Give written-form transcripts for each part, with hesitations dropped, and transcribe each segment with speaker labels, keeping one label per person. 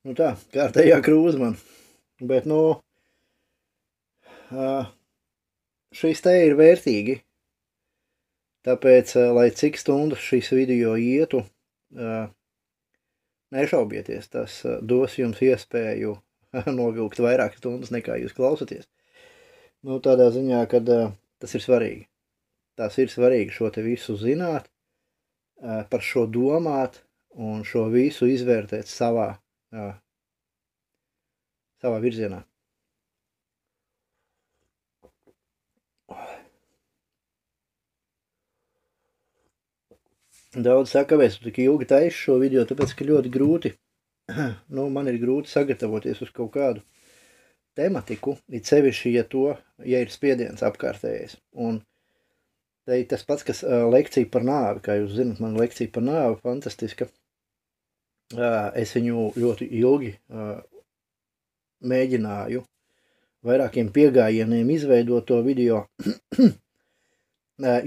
Speaker 1: Nu tā, kārtējā krūze man. Bet, šis te ir vērtīgi. Tāpēc, lai cik stundas šis video ietu, nešaubieties, tas dos jums iespēju novilkt vairāk stundas nekā jūs klausaties. Nu, tādā ziņā, kad tas ir svarīgi. Tas ir svarīgi šo te visu zināt, par šo domāt un šo visu izvērtēt savā virzienā. Daudz saka, kāpēc tu tik ilgi taisi šo video, tāpēc, ka ļoti grūti, man ir grūti sagatavoties uz kaut kādu tematiku, it sevišķi, ja ir spiediens apkārtējais. Un te ir tas pats, kas lekcija par nāvi, kā jūs zinat, man lekcija par nāvi fantastiska. Es viņu ļoti ilgi mēģināju vairākiem piegājieniem izveidot to video,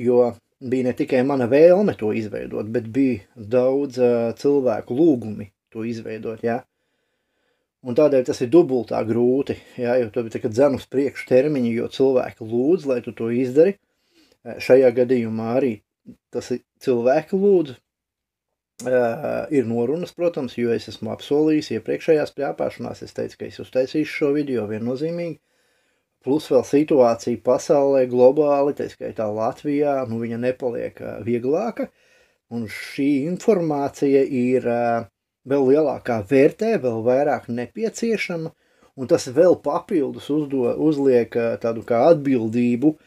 Speaker 1: jo bija ne tikai mana vēlme to izveidot, bet bija daudz cilvēku lūgumi to izveidot, jā. Un tādēļ tas ir dubultā grūti, jā, jo to bija tā, dzenu uz priekšu termiņi, jo cilvēki lūdz, lai tu to izdari. Šajā gadījumā arī tas ir cilvēki lūdz. Ir norunas, protams, jo es esmu apsolījis iepriekšējās pļāpāšanās, es teicu, ka es uztaisīšu šo video viennozīmīgi. Plus vēl situācija pasaulē globāli, tā skaitā Latvijā, viņa nepaliek vieglāka. Un šī informācija ir vēl lielākā vērtē, vēl vairāk nepieciešama. Un tas vēl papildus uzliek tādu kā atbildību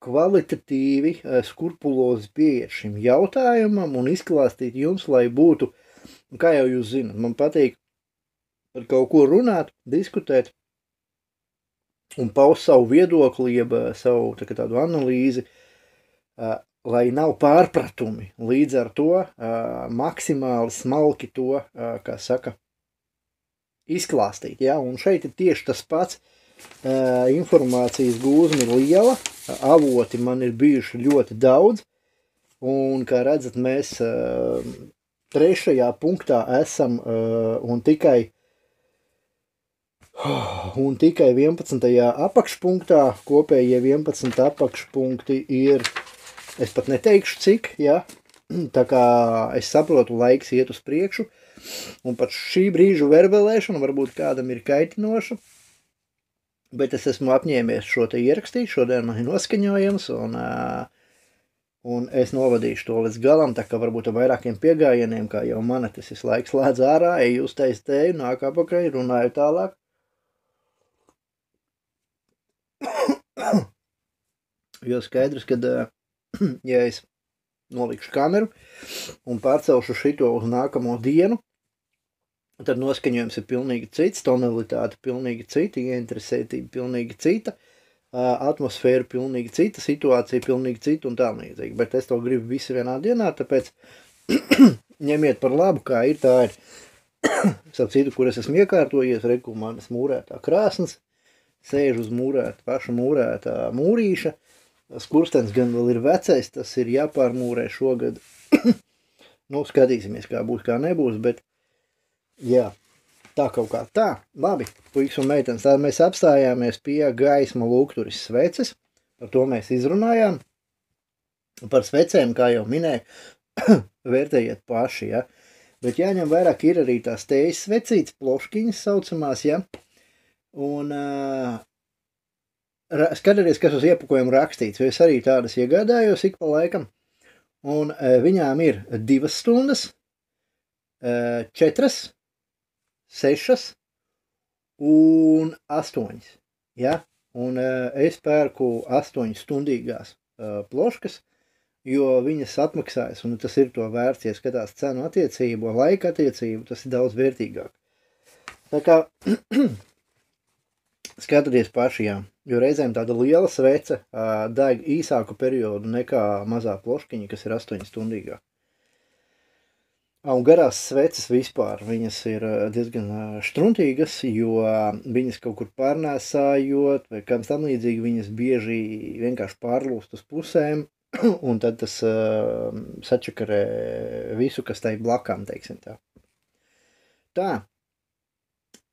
Speaker 1: kvalitatīvi, skrupulozi pieiet šim jautājumam un izklāstīt jums, lai būtu, kā jau jūs zinat, man patīk par kaut ko runāt, diskutēt, un paust savu viedokli, jeb savu tādu analīzi, lai nav pārpratumi. Līdz ar to maksimāli smalki to, kā saka, izklāstīt. Ja? Un šeit ir tieši tas pats. Informācijas gūzma ir liela, avoti man ir bijuši ļoti daudz, un, kā redzat, mēs 3. punktā esam un tikai 11. apakšpunktā, kopējie 11 apakšpunkti ir, es pat neteikšu cik, ja, tā kā es saprotu, laiks iet uz priekšu, un pat šī brīža verbelēšana varbūt kādam ir kaitinoša, bet es esmu apņēmies šo te ierakstīt, šodien man ir noskaņojums, un es novadīšu to līdz galam, tā kā varbūt ar vairākiem piegājieniem, kā jau manetes visu laiku slēdz ārā, eju uztais teju, nāk apakaļ, runāju tālāk. Jo skaidrs, kad, ja es nolikšu kameru un pārcelšu šito uz nākamo dienu, tad noskaņojums ir pilnīgi cits, tonalitāte pilnīgi cita, ieinteresētība pilnīgi cita, atmosfēra pilnīgi cita, situācija pilnīgi cita un tā līdzīgi. Bet es to gribu visu vienā dienā, tāpēc ņemiet par labu, kā ir, tā ir. Savu citu, kur es esmu iekārtojies, reku manas mūrētā krāsnes, sēž uz paša mūrētā mūrīša. Skurstens gan vēl ir vecais, tas ir jāpārmūrē šogad. Skatīsimies, kā būs, kā nebūs, bet jā, tā kaut kā tā. Labi, puikas un meitenes, tad mēs apstājāmies pie gaisma lūgturis sveces. Par to mēs izrunājām. Par svecēm, kā jau minēju, vērtējiet paši, ja. Bet jāņem vairāk ir arī tās tējas svecītes, ploškiņas saucamās, ja. Un skatieties, kas uz iepakojumu rakstīts, jo es arī tādas iegādājos ik pa laikam. Un viņām ir 2 stundas, 4, 6 un 8. Ja? Un es pērku 8 stundīgās ploškas, jo viņas atmaksājas, un tas ir to vērts, ja skatās cenu attiecību, laika attiecību, tas ir daudz vērtīgāk. Tā kā skatieties paši, jā, jo reizēm tāda liela svece deg īsāku periodu nekā mazā ploškiņa, kas ir 8 stundīgā. Un garās sveces vispār, viņas ir diezgan štruntīgas, jo viņas kaut kur pārnēsājot, vai kāds tam līdzīgi, viņas bieži vienkārši pārlūst uz pusēm, un tad tas sačakarē visu, kas tai blakām, teiksim tā. Tā,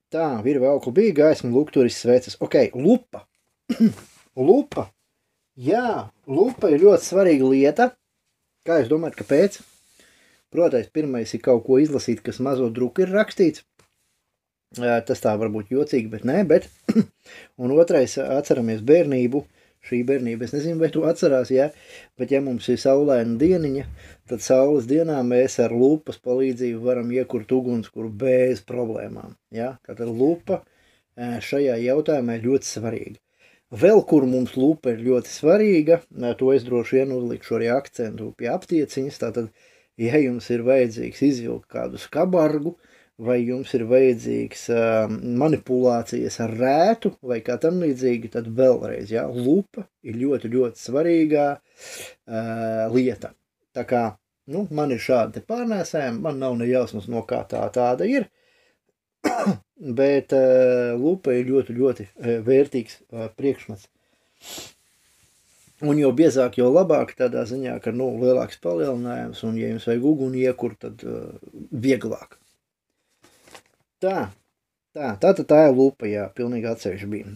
Speaker 1: Tā, virve auklu bija, gaisma, lukturis, sveces. Ok, lupa. Lupa. Jā, lupa ir ļoti svarīga lieta. Kā jūs domājat, kāpēc? Protams, pirmais ir kaut ko izlasīt, kas mazo druku ir rakstīts. Tas tā varbūt jocīgi, bet nē, bet. Un otrais, atceramies bērnību. Šī bērnība, es nezinu, vai tu atcerās, jā, bet ja mums ir saulaina dieniņa, tad saules dienā mēs ar lupas palīdzību varam iekurt ugunskura bez problēmām. Jā? Tātad lupa šajā jautājumā ir ļoti svarīga. Vēl kur mums lupa ir ļoti svarīga, to es droši vien uzlikšu arī akcentu pie aptieciņas, tātad, ja jums ir vajadzīgs izvilkt kādu skabargu, vai jums ir vajadzīgs manipulācijas ar rētu vai kā tam līdzīgi, tad vēlreiz, jā, lupa ir ļoti, ļoti svarīgā lieta. Tā kā, nu, man ir šādi pārnēsājumi, man nav ne jausmas, no kā tāda ir, bet lupa ir ļoti, ļoti vērtīgs priekšmets. Un jo biezāk, jo labāk tādā ziņā, ka, nu, lielāks palielinājums, un ja jums vajag uguni iekurt, tad vieglāk. Tātad tā ir lupa, jā, pilnīgi atsevišķi bija.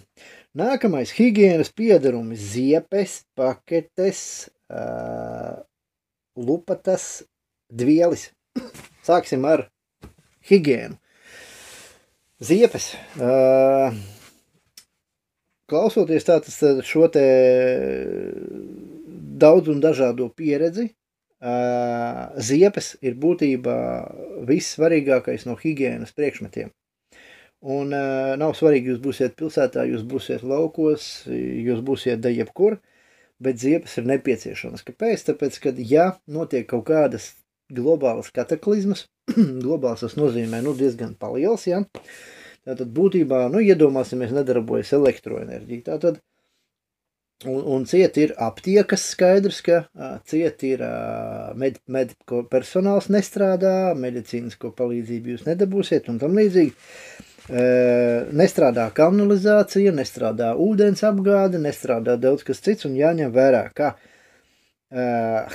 Speaker 1: Nākamais higienas piedarumi, ziepes, paketes, lupatas, dvielis. Sāksim ar higienu. Ziepes. Klausoties tātad šo te daudz un dažādo pieredzi, ziepes ir būtībā vissvarīgākais no higienas priekšmetiem. Un nav svarīgi, jūs būsiet pilsētā, jūs būsiet laukos, jūs būsiet jebkur, bet ziepes ir nepieciešamas. Kāpēc? Tāpēc, kad ja notiek kaut kādas globālas kataklizmas, globāls tas nozīmē, nu, diezgan paliels, ja? Tātad būtībā, nu, iedomāsimies, nedarbojas elektroenerģija. Tātad, un ciet ir aptiekas, skaidrs, ka ciet ir mediko personāls nestrādā, medicīnisko palīdzību jūs nedabūsiet un tam līdzīgi. Nestrādā kanalizācija, nestrādā ūdens apgāde, nestrādā daudz kas cits un jāņem vērā, ka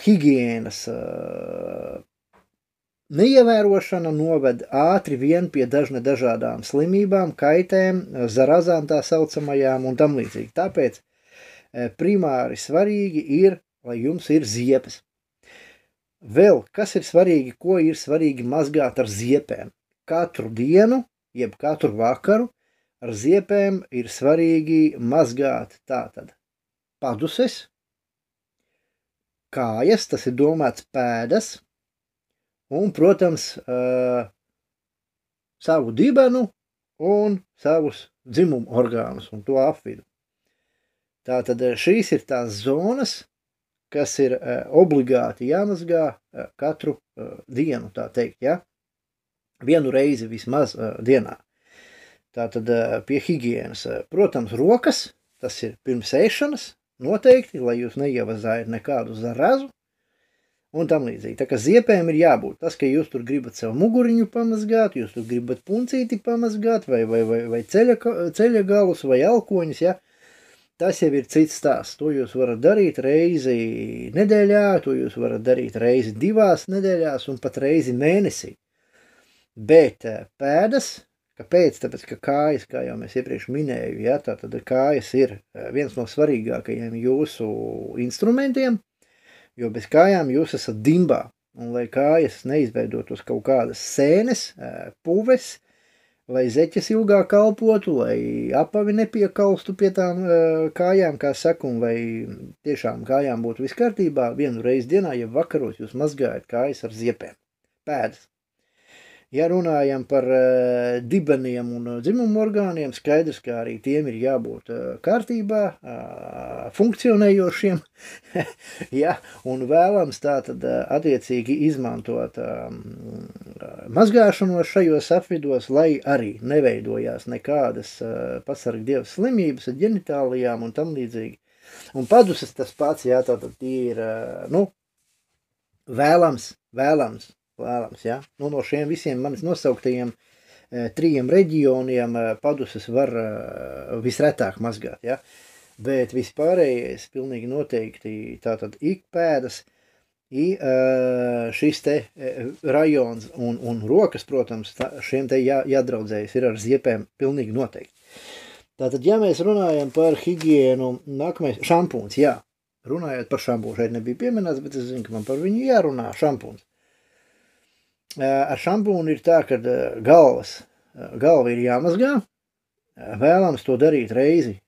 Speaker 1: higienas neievērošana noved ātri vien pie dažādām slimībām, kaitēm, zarazām tā saucamajām un tam līdzīgi. Tāpēc primāri svarīgi ir, lai jums ir ziepes. Vēl, kas ir svarīgi, ko ir svarīgi mazgāt ar ziepēm? Katru dienu, jeb katru vakaru, ar ziepēm ir svarīgi mazgāt tātad paduses, kājas, tas ir domāts pēdas, un, protams, savu dibenu un savus dzimumu orgānus un to apvidu. Tātad šīs ir tās zonas, kas ir obligāti jāmazgā katru dienu, tā teikt, ja? Vienu reizi vismaz dienā. Tātad pie higienas, protams, rokas, tas ir pirms ēšanas, noteikti, lai jūs neievazājat nekādu zarazu un tam līdzīgi. Tā kā ziepēm ir jābūt. Tas, ka jūs tur gribat sev muguriņu pamazgāt, jūs tur gribat puncīti pamazgāt, vai ceļa galus, vai alkoņus, ja? Tas jau ir cits stāsts. To jūs varat darīt reizi nedēļā, to jūs varat darīt reizi 2 nedēļās un pat reizi mēnesī. Bet pēdas, kāpēc? Tāpēc, ka kājas, kā jau mēs iepriekš minēju, ja, tātad kājas ir viens no svarīgākajiem jūsu instrumentiem, jo bez kājām jūs esat dimbā. Un lai kājas neizveidotos kaut kādas sēnes, puves, lai zeķes ilgāk kalpotu, lai apavi nepiekalstu pie tām kājām, kā saka, un lai tiešām kājām būtu viss kārtībā, vienu reizi dienā, ja vakaros jūs mazgājat kājas ar ziepēm, pēdas. Ja runājam par dibeniem un dzimumu orgāniem, skaidrs, ka arī tiem ir jābūt kārtībā, funkcionējošiem, ja, un vēlams tātad attiecīgi izmantot mazgāšanos šajos apvidos, lai arī neveidojās nekādas pasarg Dievs slimības ar ģenitālijām un tam līdzīgi. Un paduses tas pats, jā, tātad ir, nu, vēlams, ja? Nu, no šiem visiem manis nosauktajiem 3 reģioniem paduses var visretāk mazgāt, ja? Bet vispārējais pilnīgi noteikti tātad ikpēdas, šis te rajons un rokas, protams, šiem te jādraudzējas ir ar ziepēm pilnīgi noteikti. Tātad, ja mēs runājam par higienu, nākamais šampūns, jā, runājot par šampūnu, šeit nebija pieminēts, bet es zinu, ka man par viņu jārunā, šampūns. Ar šampūnu ir tā, ka galva ir jāmazgā, vēlams to darīt reizi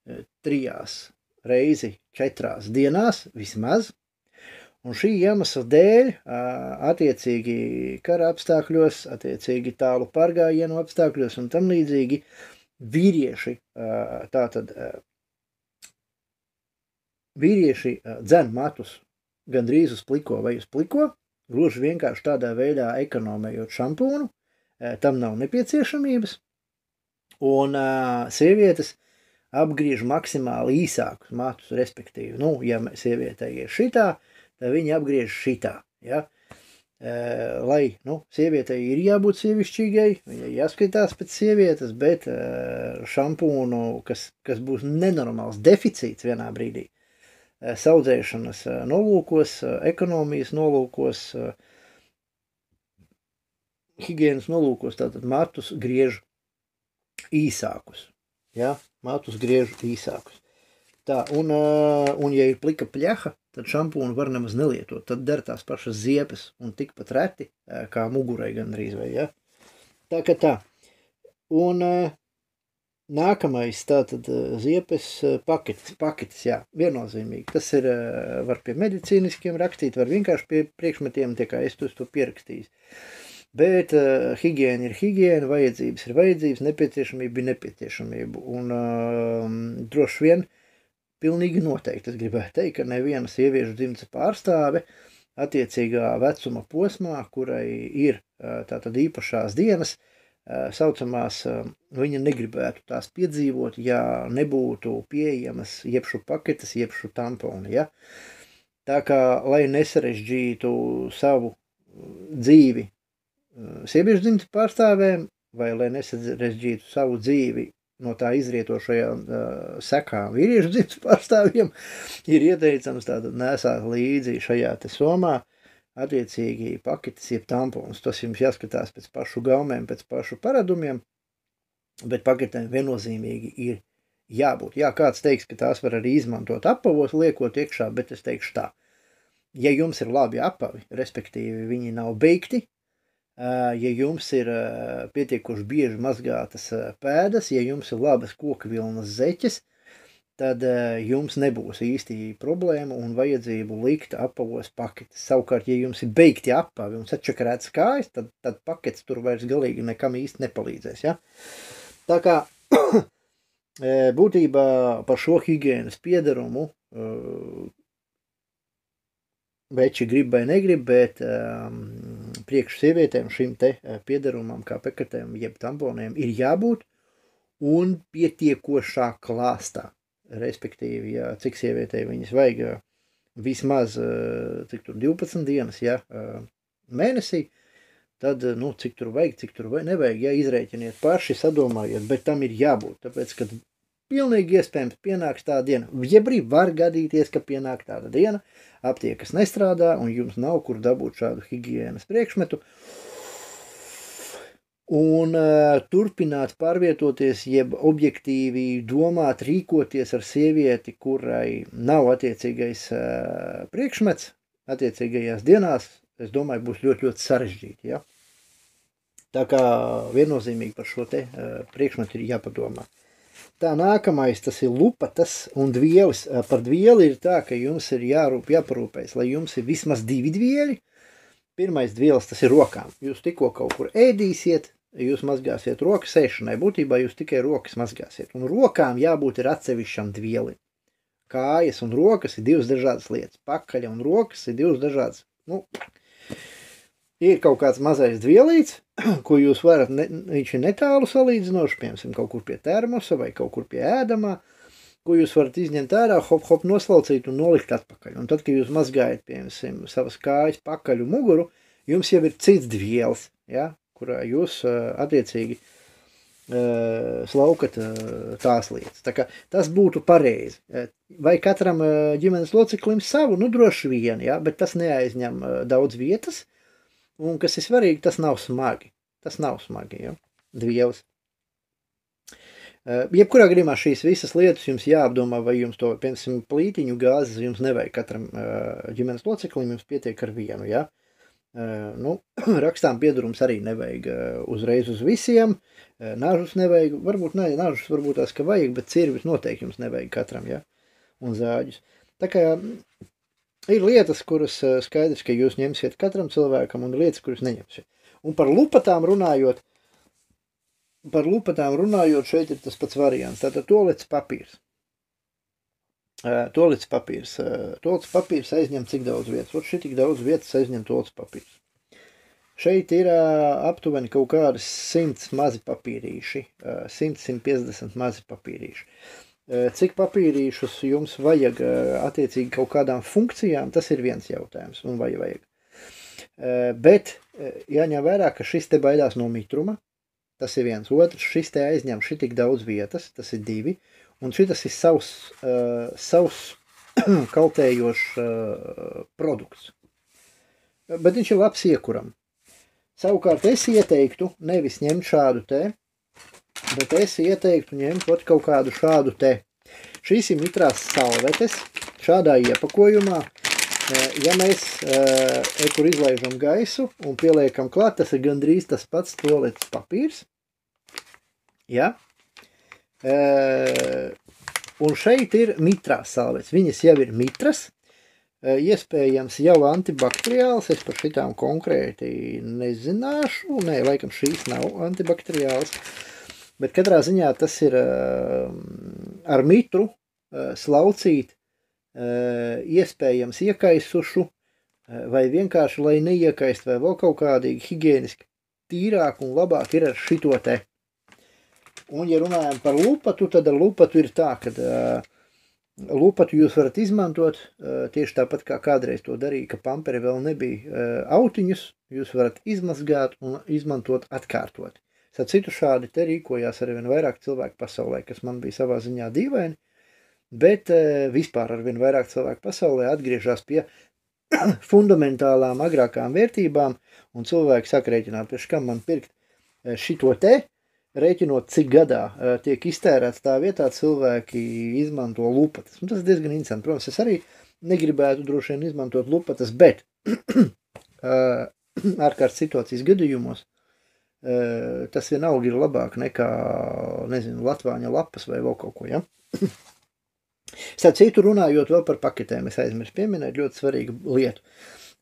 Speaker 1: 4 dienās vismaz, un šī iemesla dēļ, attiecīgi kara apstākļos, attiecīgi tālu pārgājienu apstākļos un tam līdzīgi, vīrieši dzen matus gandrīz uz pliko vai uz pliko, gluži vienkārši tādā veidā ekonomējot šampūnu, tam nav nepieciešamības, un sievietes apgriež maksimāli īsākus matus, respektīvi, ja sievietei ir šitā, tad viņi apgriež šitā, ja? Lai, sievietei ir jābūt sievišķīgai, viņai jāskatās pēc sievietes, bet šampūnu, kas būs nenormāls deficīts vienā brīdī, saudzēšanas nolūkos, ekonomijas nolūkos, higienas nolūkos, tātad matus griež īsākus, ja? Matus griež īsākus. Tā, un ja ir plika pļaha, tad šampūnu var nemaz nelietot, tad der tās pašas ziepes un tikpat reti, kā mugurai gandrīz vai, ja? Tā kā tā. Un nākamais, tātad ziepes paketes, jā, viennozīmīgi. Tas ir, var pie medicīniskiem rakstīt, var vienkārši pie priekšmetiem, tie kā es to pierakstījis. Bet higiēna ir higiēna, vajadzības ir vajadzības, nepieciešamība ir nepieciešamība. Un droši vien, pilnīgi noteikti, es gribētu teikt, ka neviena sieviešu dzimtes pārstāve attiecīgā vecuma posmā, kurai ir tātad īpašās dienas, saucamās, viņa negribētu tās piedzīvot, ja nebūtu pieejamas jebšu paketes, jebšu tamponi, ja? Tā kā, lai nesarežģītu savu dzīvi sieviešu dzimtes pārstāvēm, vai lai nesarežģītu savu dzīvi no tā izrietošajām sekām vīriešu dzimtes pārstāvjiem, ir ieteicams tātad nesāt līdzi šajā te somā attiecīgi paketes jeb tamponus. Tas jums jāskatās pēc pašu gaumēm, pēc pašu paradumiem, bet paketēm viennozīmīgi ir jābūt. Jā, kāds teiks, ka tās var arī izmantot apavos, liekot iekšā, bet es teikšu tā. Ja jums ir labi apavi, respektīvi viņi nav beigti, ja jums ir pietiekoši bieži mazgātas pēdas, ja jums ir labas koka vilnas zeķes, tad jums nebūs īsti problēma un vajadzību likt apavos paketes. Savukārt, ja jums ir beigti apavi un sačakarētas kājas, tad paketes tur vairs galīgi nekam īsti nepalīdzēs. Ja? Tā kā būtībā par šo higienas piederumu veči grib vai negrib, bet priekš sievietēm šim te piederumam kā pekatēm jeb tamponiem ir jābūt un pietiekošā klāstā. Respektīvi, ja cik sievietei viņas vajag vismaz, cik tur 12 dienas, ja, mēnesī, tad, cik tur vajag, nevajag, ja, izrēķiniet paši, sadomājiet, bet tam ir jābūt, tāpēc, kad pilnīgi iespējams pienāks tā diena. Jebri var gadīties, ka pienāk tāda diena, aptiekas nestrādā un jums nav kur dabūt šādu higienas priekšmetu. Un turpināt pārvietoties, jeb objektīvi domāt, rīkoties ar sievieti, kurai nav attiecīgais priekšmets, attiecīgajās dienās, es domāju, būs ļoti, ļoti sarežģīti. Ja? Tā kā viennozīmīgi par šo te priekšmetu ir jāpadomā. Tā nākamais, tas ir lupatas un dvielis. Par dvieli ir tā, ka jums ir jāparūpējas, lai jums ir vismaz 2 dvieļi. Pirmais dvielis, tas ir rokām. Jūs tikko kaut kur ēdīsiet, jūs mazgāsiet rokas ēšanai. Būtībā jūs tikai rokas mazgāsiet. Un rokām jābūt ir atsevišķam dvielim. Kājas un rokas ir 2 dažādas lietas. Pakaļa un rokas ir 2 dažādas. Ir kaut kāds mazais dvielīts, ko jūs varat, viņš ir netālu salīdzinoši, piemēram, kaut kur pie termosa vai kaut kur pie ēdamā, ko jūs varat izņemt ārā, hop, noslaucīt un nolikt atpakaļ. Un tad, kad jūs mazgājat, piemēram, savas kājas pakaļu muguru, jums jau ir cits dvielis, ja, kurā jūs attiecīgi slaukat tās lietas. Tā kā tas būtu pareizi. Vai katram ģimenes loceklim savu? Nu, droši vien, ja, bet tas neaizņem daudz vietas, un, kas ir svarīgi, tas nav smagi. Tas nav smagi, ja, Dievs. Jebkurā gadījumā šīs visas lietas jums jāapdomā, vai jums to, piemēram, plītiņu gāzes jums nevajag katram ģimenes loceklim, jums pietiek ar vienu, ja. Nu, rakstām piedurums arī nevajag uzreiz uz visiem, nažus nevajag, varbūt ne, nažus varbūt tās, ka vajag, bet cirvis noteikti jums nevajag katram, ja, un zāģus. Tā kā ir lietas, kuras skaidrs, ka jūs ņemsiet katram cilvēkam, un lietas, kuras neņemsiet. Un par lupatām runājot, šeit ir tas pats variants. Tātad tolets papīrs. Tolets papīrs aizņem cik daudz vietas. Ot šitik daudz vietas aizņem tolets papīrs. Šeit ir aptuveni kaut kādas 100 mazi papīrīši. 100-150 mazi papīrīši. Cik papīrīšus jums vajag attiecīgi kaut kādām funkcijām, tas ir viens jautājums. Un vai vajag. Bet jāņem vērā, ka šis te baidās no mitruma. Tas ir viens. Otrs, šis te aizņem šitik daudz vietas, tas ir 2. Un šitas ir savs kaltējošs produkts. Bet viņš ir labs iekuram. Savukārt es ieteiktu nevis ņemt šādu te, bet es ieteiktu ņemt kaut kādu šādu te. Šīs ir mitrās salvetes, šādā iepakojumā. Ja mēs kur izlaižam gaisu un pieliekam klāt, tas ir gandrīz tas pats toaletes papīrs. Ja? Un šeit ir mitrās salvetes. Viņas jau ir mitras, iespējams jau antibakteriāls. Es par šitām konkrēti nezināšu. Nē, laikam šīs nav antibakteriāls. Bet katrā ziņā tas ir ar mitru slaucīt iespējams iekaisušu, vai vienkārši, lai neiekaist, vai vēl kaut kādīgi higieniski tīrāk un labāk ir ar šito te. Un, ja runājam par lupatu, tad ar lupatu ir tā, ka lupatu jūs varat izmantot tieši tāpat, kā kādreiz to darīja, ka pamperi vēl nebija autiņus, jūs varat izmazgāt un izmantot atkārtot. Starp citu šādi te rīkojās arvien vairāk cilvēku pasaulē, kas man bija savā ziņā dīvaini, bet vispār arvien vairāk cilvēku pasaulē atgriežas pie fundamentālām agrākām vērtībām, un cilvēki sāk rēķināt, pēc kam man pirkt šito te, rēķinot, cik gadā tiek iztērēts tā vietā, cilvēki izmanto lupatas. Un tas ir diezgan interesanti. Protams, es arī negribētu droši vien izmantot lupatas, bet ārkārtas situācijas gadījumos tas vienalga ir labāk nekā, nezinu, latvāņa lapas vai vēl kaut ko, ja? Starp citu runājot vēl par paketēm, es aizmirsu pieminēt ļoti svarīgu lietu.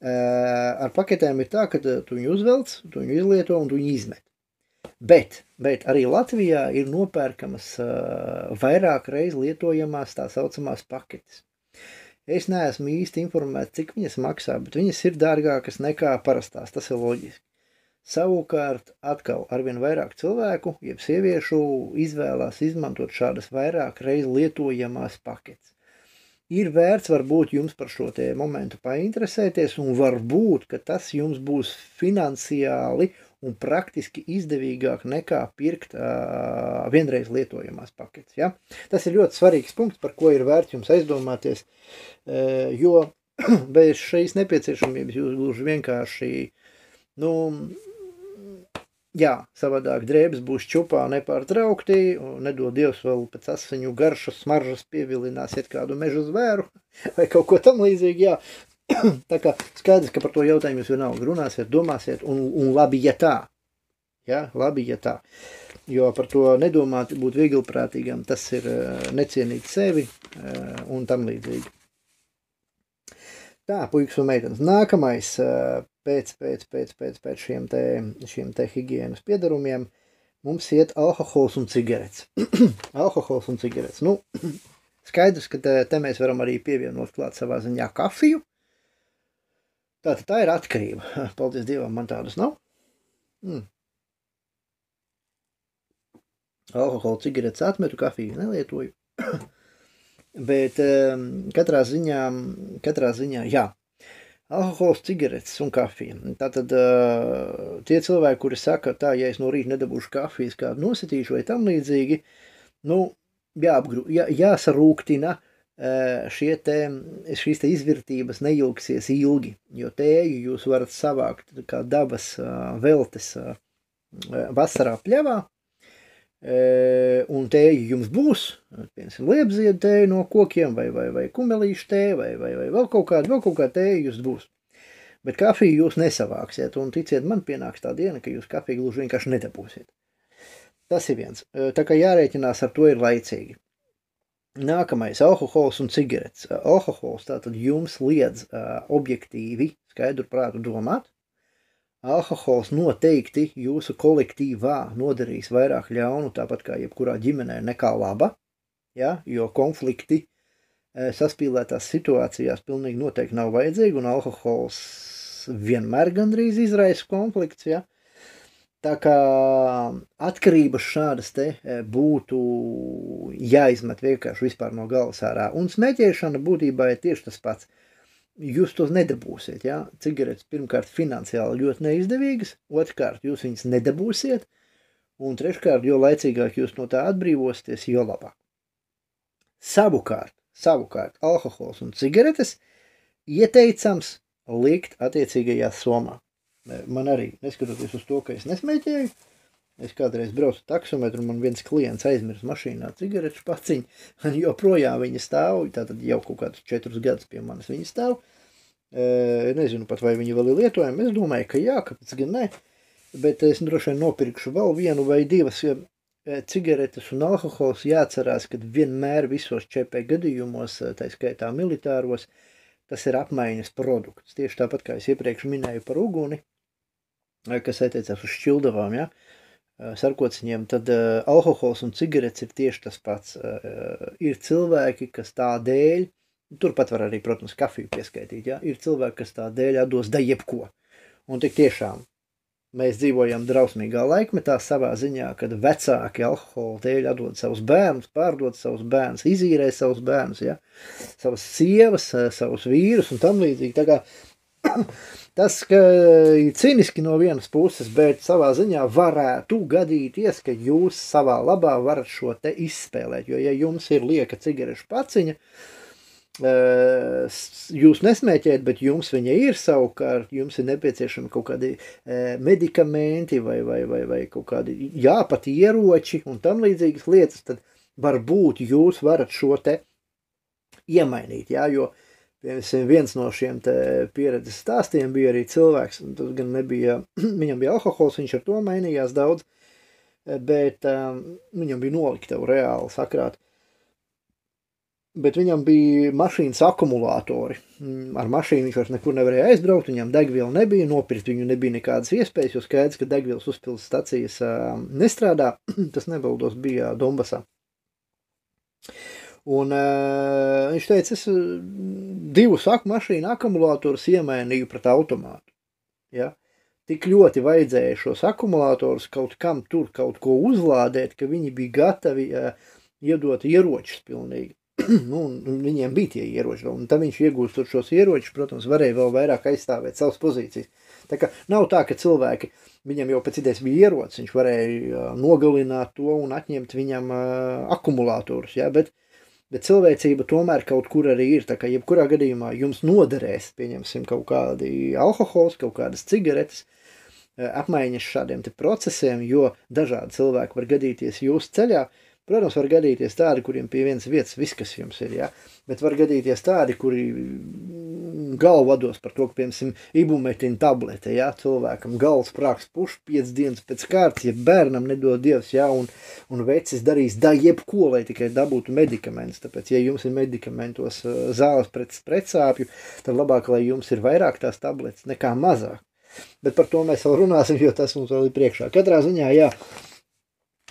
Speaker 1: Ar paketēm ir tā, ka tu viņu uzvelc, tu viņu izlieto un tu viņu izmet. Bet arī Latvijā ir nopērkamas vairāk reiz lietojamās tā saucamās paketes. Es neesmu īsti informēts, cik viņas maksā, bet viņas ir dārgākas nekā parastās, tas ir loģiski. Savukārt atkal arvien vairāk cilvēku, jeb sieviešu, izvēlās izmantot šādas vairāk reiz lietojamās paketes. Ir vērts varbūt jums par šo te momentu painteresēties, un varbūt, ka tas jums būs finansiāli un praktiski izdevīgāk nekā pirkt vienreiz lietojamās paketes. Ja? Tas ir ļoti svarīgs punkts, par ko ir vērts jums aizdomāties, jo bez šīs nepieciešamības jūs gluži vienkārši, jā, savādāk drēbes būs čupā nepārtraukti, un nedod Dievs vēl pēc asiņu garšas, smaržas pievilināsiet kādu meža zvēru, vai kaut ko tam līdzīgi, jā. Tā kā skaidrs, ka par to jautājumu jūs vienalga runāsiet, domāsiet, un labi, ja tā. Ja, labi, ja tā. Jo par to nedomāt, būt vieglprātīgam, tas ir necienīt sevi un tam līdzīgi. Tā, puikas un meitenes, nākamais pēc šiem te higienas piedarumiem mums iet alkohols un cigaretes. Alkohols un cigaretes. Nu, skaidrs, ka te mēs varam arī pievienot klāt savā ziņā kafiju. Tātad tā ir atkarība. Paldies Dievam, man tādas nav. Alkoholu, cigaretes atmetu, kafiju nelietoju. Bet katrā ziņā, jā. Alkohols, cigaretes un kafija. Tātad tie cilvēki, kuri saka, tā, ja es no rīta nedabūšu kafijas, kādu nositīšu vai tam līdzīgi, nu, jāsarūktina šīs te izvirtības neilgsies ilgi, jo tēju jūs varat savākt kā dabas veltes vasarā pļavā, un tēju jums būs, piemēram, liepziedu tēju no kokiem, vai kumelīšu tēju, vai vēl kaut kāda tēju jūs būs. Bet kafiju jūs nesavāksiet, un ticiet, man pienāks tā diena, ka jūs kafiju gluži vienkārši nedabūsiet. Tas ir viens. Tā kā jārēķinās ar to ir laicīgi. Nākamais, alkohols un cigaretes. Alkohols tātad jums liedz objektīvi skaidru prātu domāt. Alkohols noteikti jūsu kolektīvā nodarīs vairāk ļaunu, tāpat kā jebkurā ģimenē, nekā laba, ja? Jo konflikti saspīlētās situācijās pilnīgi noteikti nav vajadzīgi, un alkohols vienmēr gandrīz izraisa konflikts, ja? Tā kā atkarības šādas te būtu jāizmet vienkārši vispār no galvas ārā, un smēķēšana būtībā ir tieši tas pats. Jūs tos nedabūsiet, ja? Cigaretes pirmkārt finansiāli ļoti neizdevīgas, otrkārt jūs viņas nedabūsiet, un treškārt, jo laicīgāk jūs no tā atbrīvosieties, jo labāk. Savukārt, alkohols un cigaretes ieteicams likt attiecīgajā somā. Man arī, neskatoties uz to, ka es nesmēķēju, es kādreiz braucu taksometru, un man viens klients aizmirs mašīnā cigarešu paciņu, un joprojām viņa stāv, tātad jau kaut kādus 4 gadus pie manis viņa stāv. Nezinu pat, vai viņa vēl ir lietojama. Es domāju, ka jā, kāpēc gan ne, bet es droši vien nopirkšu vēl vienu vai divas cigaretes un alkohols. Jāatcerās, ka vienmēr visos ČP gadījumos, tā skaitā militāros, tas ir apmaiņas produkts. Tieši tāpat, kā es iepriekš minēju par uguni, kas attiecās uz šķildavām, ja? Sarkociņiem, tad alkohols un cigaretes ir tieši tas pats. Ir cilvēki, kas tādēļ, turpat var arī, protams, kafiju pieskaitīt, ja? Ir cilvēki, kas tādēļ atdos da jebko. Un tik tiešām mēs dzīvojam drausmīgā laikmetā savā ziņā, kad vecāki alkohola dēļ atdod savus bērnus, pārdod savus bērnus, izīrē savus bērnus, ja? Savas sievas, savus vīrus un tam līdzīgi. Tā kā tas, ka ir ciniski no vienas puses, bet savā ziņā varētu gadīties, ka jūs savā labā varat šo te izspēlēt, jo ja jums ir lieka cigarešu paciņa, jūs nesmēķēt, bet jums viņa ir savukārt, jums ir nepieciešami kaut kādi medikamenti vai kaut kādi pat ieroči un tam līdzīgas lietas, tad varbūt jūs varat šo te iemainīt, jā, jo viens no šiem te pieredzes stāstiem bija arī cilvēks, un tas gan nebija, viņam bija alkohols, viņš ar to mainījās daudz, bet viņam bija noliktava reāli sakrāt. Bet viņam bija mašīnas akumulātori. Ar mašīnu viņš vairs nekur nevarēja aizbraukt, viņam degviela nebija, nopirkt viņu nebija nekādas iespējas, jo skaidrs, ka degvielas uzpildes stacijas nestrādā, tas nebaldos bija Donbasā. Un viņš teica, es 2 mašīnu akumulātorus iemainīju pret automātu. Ja? Tik ļoti vajadzēja šos akumulātorus kaut kam tur kaut ko uzlādēt, ka viņi bija gatavi iedot ieročus pilnīgi. Viņiem bija tie ieroči, un tad viņš iegūstot šos ieročus, protams, varēja vēl vairāk aizstāvēt savas pozīcijas. Tā kā nav tā, ka cilvēki, viņam jau pēc idejas bija ierocis, viņš varēja nogalināt to un atņemt viņam akumulātorus, ja? Bet cilvēcība tomēr kaut kur arī ir, tā kā jebkurā gadījumā jums noderēs, pieņemsim, kaut kādi alkohols, kaut kādas cigaretes, apmaiņas šādiem te procesiem, jo dažādi cilvēki var gadīties jūsu ceļā. Protams, var gadīties tādi, kuriem pie vienas vietas viss, kas jums ir, ja? Bet var gadīties tādi, kuri galvu vados par to, ka, piemēram, ibumetina tablete, ja? Cilvēkam galvas prāks puš 5 dienas pēc kārtas, ja bērnam nedod Dievs, ja? Un vecis darīs jebko, lai tikai dabūtu medikamentus. Tāpēc, ja jums ir medikamentos zāles pret sāpju, tad labāk, lai jums ir vairāk tās tabletes nekā mazāk. Bet par to mēs vēl runāsim, jo tas mums vēl ir priekšā. Katrā ziņā, jā.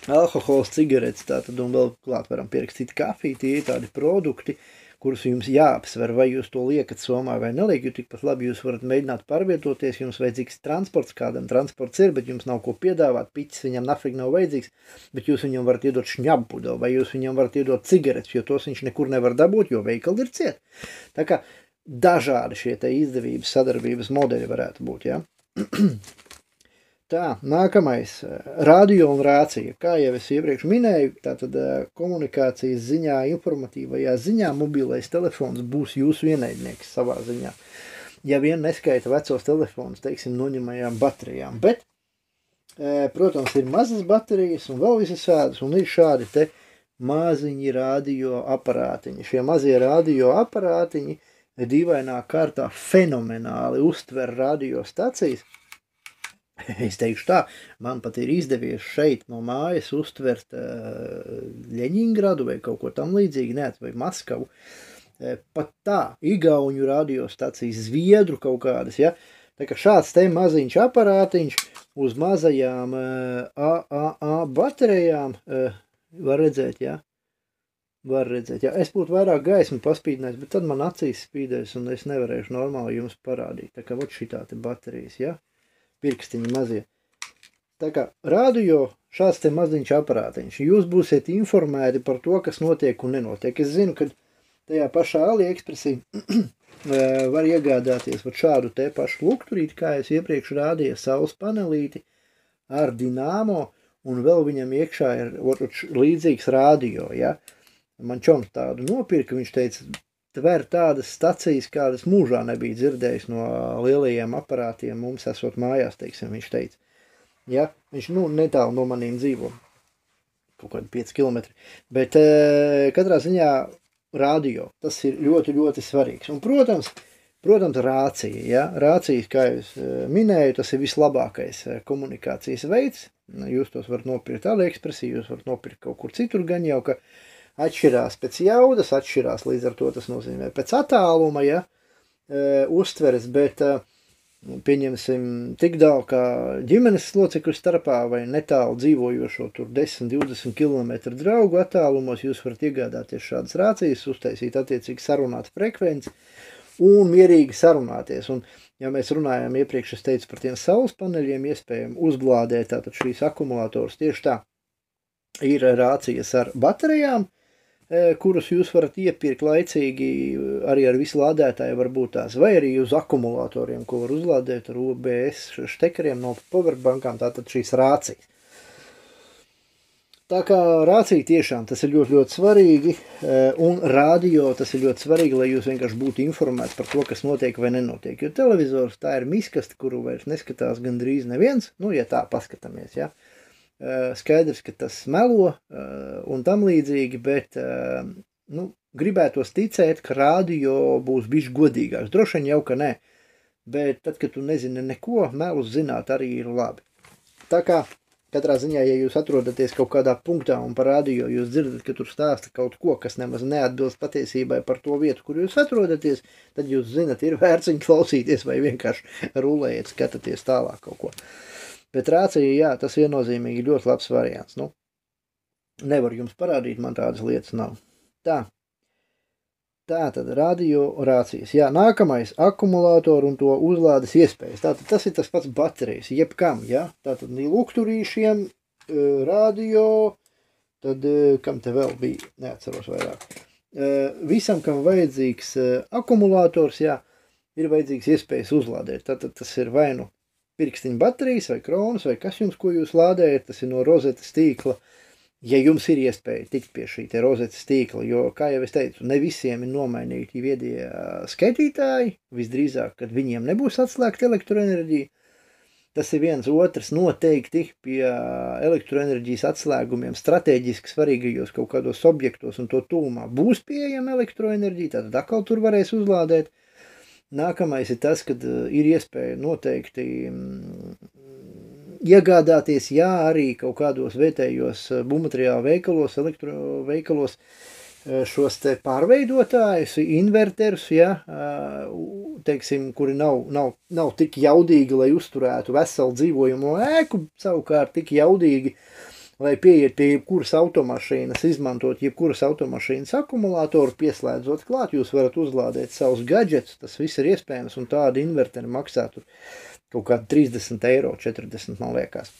Speaker 1: Alkohols, cigaretes, tātad un vēl klāt varam pierakstīt kafiju, tie ir tādi produkti, kurus jums jāapsver, vai jūs to liekat somā vai neliekat, jo tikpat labi jūs varat mēģināt pārvietoties, jums vajadzīgs transports, kādam transports ir, bet jums nav ko piedāvāt, piķis viņam nafīgi nav vajadzīgs, bet jūs viņam varat iedot šņabpudeli, vai jūs viņam varat iedot cigaretes, jo tos viņš nekur nevar dabūt, jo veikali ir ciet. Tā kā dažādi šie te izdevības sadarbības modeļi varētu būt, ja? Tā, nākamais, radio un rācija. Kā jau es iepriekš minēju, tātad komunikācijas ziņā, informatīvajā ziņā mobilais telefons būs jūsu ienaidnieks savā ziņā. Ja vien neskaita vecos telefonus, teiksim, noņemajām baterijām. Bet, protams, ir mazas baterijas un vēl visas sēdas, un ir šādi te maziņi radio aparātiņi. Šie mazie radio aparātiņi dīvainā kārtā fenomenāli uztver radiostacijas. Es teikšu tā, man pat ir izdevies šeit no mājas uztvert Ļeņingradu vai kaut ko tam līdzīgi, vai Maskavu. Pat tā, igauņu radiostacijas, zviedru kaut kādas, ja? Tā kā šāds te maziņš aparātiņš uz mazajām AAA baterijām var redzēt, ja? Var redzēt, ja? Es būtu vairāk gaismu paspīdinājis, bet tad man acīs spīdēs un es nevarēšu normāli jums parādīt. Tā kā vot šitā te baterijas, ja? Pirkstiņi mazie. Tā kā radio šāds te maziņš aparātiņš. Jūs būsiet informēti par to, kas notiek un nenotiek. Es zinu, ka tajā pašā AliExpressī var iegādāties šādu te pašu lukturīti, kā es iepriekš rādīju, saules panelīti ar dinamo, un vēl viņam iekšā ir līdzīgs radio, ja? Man čoms tādu nopirka, viņš teica, tver tādas stacijas, kādas mūžā nebija dzirdējis no lielajiem aparātiem, mums esot mājās, teiksim, viņš teica. Ja? Viņš, netālu no manīm dzīvo, kaut kādi 5 kilometri, bet katrā ziņā radio, tas ir ļoti, ļoti svarīgs. Un, protams, rācija, ja? Rācijas, kā jūs minēju, tas ir vislabākais komunikācijas veids. Jūs tos varat nopirkt AliExpressī, jūs varat nopirkt kaut kur citur, gan jau, ka atšķirās pēc jaudas, atšķirās līdz ar to tas nozīmē pēc attāluma, ja, uztveres, bet pieņemsim tik daudz kā ģimenes locekļu starpā vai netālu dzīvojošo tur 10-20 km draugu attālumos, jūs varat iegādāties šādas rācijas, uztaisīt attiecīgi sarunāt frekvenci un mierīgi sarunāties. Un, ja mēs runājām iepriekš, es teicu par tiem saules paneļiem, iespējami uzglādēt tātad šīs akumulators, tieši tā ir rācijas ar baterijām, kurus jūs varat iepirkt laicīgi arī ar visu lādētāju varbūt tās, vai arī uz akumulatoriem, ko var uzlādēt ar OBS štekeriem no powerbankām, tātad šīs rācijas. Tā kā rācija tiešām tas ir ļoti, ļoti svarīgi, un radio tas ir ļoti svarīgi, lai jūs vienkārši būtu informēti par to, kas notiek vai nenotiek, jo televizors tā ir miskasta, kuru vairs neskatās gandrīz neviens, ja tā paskatāmies, ja. Skaidrs, ka tas melo un tam līdzīgi, bet gribētos ticēt, ka radio būs bišķi godīgāks. Droši vien jau, ka nē, bet tad, kad tu nezini neko, melus zināt arī ir labi. Tā kā katrā ziņā, ja jūs atrodaties kaut kādā punktā un par radio jūs dzirdat, ka tur stāsta kaut ko, kas nemaz neatbilst patiesībai par to vietu, kur jūs atrodaties, tad jūs zinat, ir vērts viņu klausīties vai vienkārši rulējiet, skatāties tālāk kaut ko. Bet rācija, jā, tas viennozīmīgi ļoti labs variants. Nevar jums parādīt, man tādas lietas nav. Tā tad radio rācijas. Jā, nākamais akumulātoru un to uzlādes iespējas. Tātad tas ir tas pats baterijas, jebkam, jā. Tātad lukturīšiem, radio, tad kam te vēl bija, neatceros vairāk. Visam, kam vajadzīgs akumulātors, jā, ir vajadzīgs iespējas uzlādēt. Tātad tas ir vai nu pirkstiņa baterijas vai kronas vai kas jums, ko jūs lādējat, tas ir no rozetes tīkla, ja jums ir iespēja tikt pie šī te rozetes tīkla, jo, kā jau es teicu, ne visiem ir nomainīti viedie skaitītāji, visdrīzāk, kad viņiem nebūs atslēgta elektroenerģija. Tas ir viens, otrs noteikti pie elektroenerģijas atslēgumiem strateģiski svarīgajos kaut kādos objektos un to tūmā būs pieejama elektroenerģija, tātad atkal tur varēs uzlādēt. Nākamais ir tas, kad ir iespēja noteikti iegādāties, jā, arī kaut kādos vietējos būvmateriālu veikalos, elektroveikalos šos te pārveidotājus, inverterus, jā, teiksim, kuri nav tik jaudīgi, lai uzturētu veselu dzīvojamo ēku, savukārt tik jaudīgi, lai pieiet pie jebkuras automašīnas, izmantot jebkuras automašīnas akumulātoru, pieslēdzot klāt, jūs varat uzlādēt savus gadžetus, tas viss ir iespējams, un tādi inverteri maksā tur kaut kādi 30 eiro, 40 man liekas.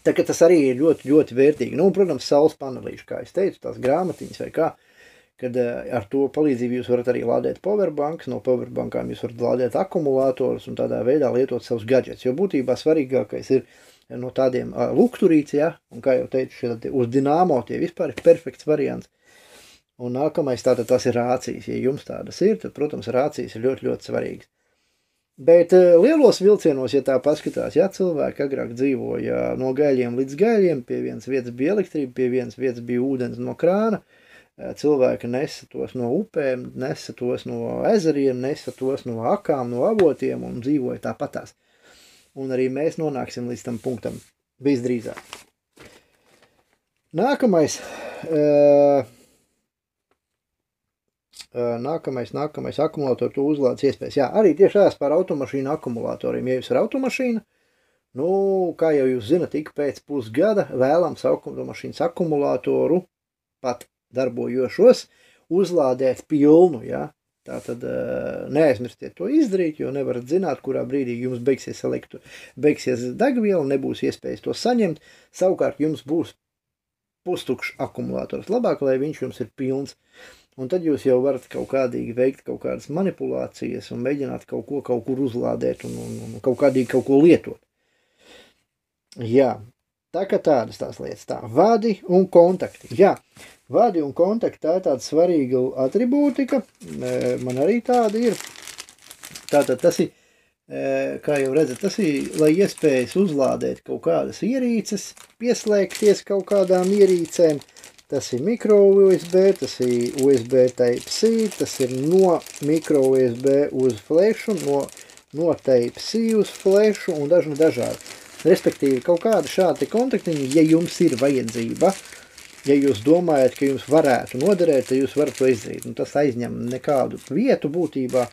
Speaker 1: Tā kā tas arī ir ļoti, ļoti vērtīgi. Un, protams, saules panelīši, kā es teicu, tās grāmatiņas vai kā, kad ar to palīdzību jūs varat arī lādēt powerbanks, no powerbankām jūs varat lādēt akumulātorus un tādā veidā lietot savus gadgets, jo būtībā svarīgākais ir no tādiem lukturīts, ja, un kā jau teicu, uz dinamo tie vispār ir perfekts variants. Un nākamais tātad tas ir rācijas, ja jums tādas ir, tad, protams, rācijas ir ļoti, ļoti svarīgas. Bet lielos vilcienos, ja tā paskatās, ja cilvēki agrāk dzīvoja no gaļiem līdz gaļiem, pie vienas vietas bija elektrība, pie vienas vietas bija ūdens no krāna, cilvēki nesa tos no upēm, nesa tos no ezeriem, nesa tos no akām, no avotiem un dzīvoja tāpatās. Un arī mēs nonāksim līdz tam punktam visdrīzāk. Nākamais akumulātoru to uzlādes iespējas. Jā, arī tieši tās par automašīnu akumulātoriem. Ja jūs ir automašīna, nu, kā jau jūs zinat, ik pēc pusgada vēlams automašīnas akumulātoru pat darbojošos uzlādēt pilnu, ja. Tātad neaizmirstiet to izdarīt, jo nevarat zināt, kurā brīdī jums beigsies degviela, nebūs iespējas to saņemt, savukārt jums būs pustukšs akumulātors. Labāk, lai viņš jums ir pilns. Un tad jūs jau varat kaut kādīgi veikt kaut kādas manipulācijas un mēģināt kaut kur uzlādēt un kaut kādīgi kaut ko lietot. Jā, tā kā tādas tās lietas. Tā, vadi un kontakti. Jā, vadi un kontakti, tā ir tāda svarīga atribūtika. Man arī tāda ir. Tātad tas ir, kā jau redzat, tas ir, lai iespējas uzlādēt kaut kādas ierīces, pieslēgties kaut kādām ierīcēm. Tas ir micro USB, tas ir USB Type-C, tas ir no micro USB uz flešu, no Type-C uz flešu un dažādi. Respektīvi, kaut kāda šāda kontaktiņa, ja jums ir vajadzība, ja jūs domājat, ka jums varētu noderēt, tad jūs varat to izdarīt. Un tas aizņem nekādu vietu būtībā,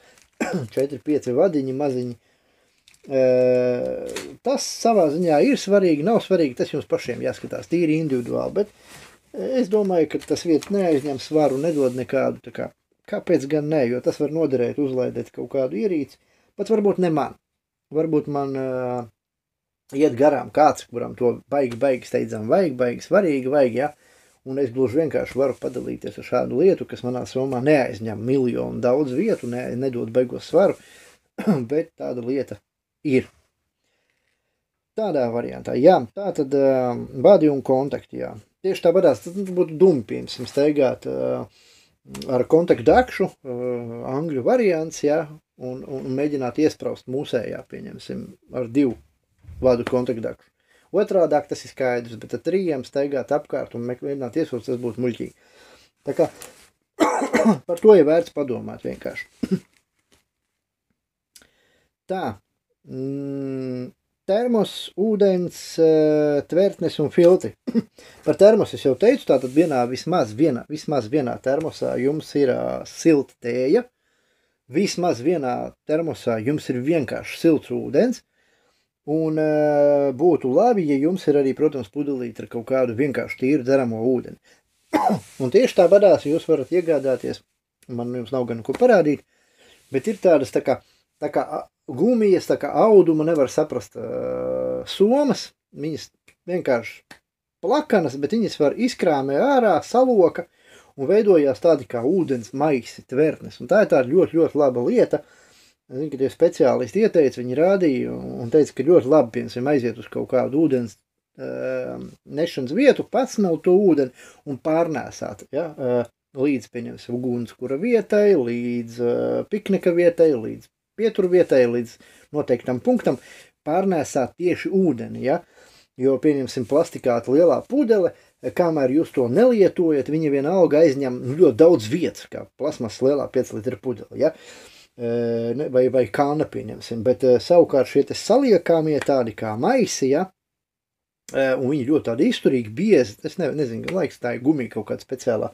Speaker 1: 4-5 vadiņi maziņi. Tas savā ziņā ir svarīgi, nav svarīgi, tas jums pašiem jāskatās tīri individuāli, bet es domāju, ka tas vietas neaizņem svaru, nedod nekādu, tā kā, kāpēc gan ne, jo tas var noderēt uzlaidēt kaut kādu ierīci, pat varbūt ne man. Varbūt man iet garām kāds, kuram to baigi steidzam vajag, baigi svarīgi vajag, ja, un es gluži vienkārši varu padalīties ar šādu lietu, kas manā somā neaizņem miljonu daudz vietu, nedod baigos svaru, bet tāda lieta ir. Tādā variantā, jā, tā tad vadi un kontakti, jā. Tieši tāpatās, tas būtu dumi, piemēram, steigāt ar kontaktu dakšu, angļu variants, jā, un mēģināt iespraust mūsējā, pieņemsim, ar 2 vadu kontaktu dakšu. Otrādāk tas ir skaidrs, bet ar 3 steigāt apkārt un mēģināt iespraust, tas būtu muļķīgi. Tā kā par to ir vērts padomāt vienkārši. Tā. Termos, ūdens, tvertnes un filtri. Par termos es jau teicu, tātad vismaz vienā termosā jums ir silta tēja, vismaz vienā termosā jums ir vienkārši silts ūdens, un būtu labi, ja jums ir arī, protams, pudelīt ar kaut kādu vienkārši tīru dzeramo ūdeni. Un tieši tā badās jūs varat iegādāties, man jums nav gan ko parādīt, bet ir tādas tā kā gumijas, tā kā auduma nevar saprast somas, viņas vienkārši plakanas, bet viņas var izkrāmē ārā, saloka un veidojās tādi kā ūdens maisi, tvertnes. Un tā ir tāda ļoti, ļoti laba lieta. Es zinu, ka tie speciālisti ieteica, viņi rādīja un teica, ka ļoti labi, piemēram, aiziet uz kaut kādu ūdens nešanas vietu, pasmelt to ūdeni un pārnēsāt, ja, līdz, pieņemsim, ugunskura vietai, līdz piknika vietai, līdz pietur vietai, līdz noteiktam punktam, pārnēsāt tieši ūdeni, ja? Jo, pieņemsim, plastikāta lielā pudele, kamēr jūs to nelietojat, viņa vienalga aizņem ļoti daudz vietas, kā plasmas lielā 5 litru pudele, ja? Vai kāna, pieņemsim, bet savukārt šie te saliekāmie tādi kā maisi, ja? Un viņi ļoti tādi izturīgi, biezi, es nezinu, laiks tā ir gumija kaut kāda speciālā,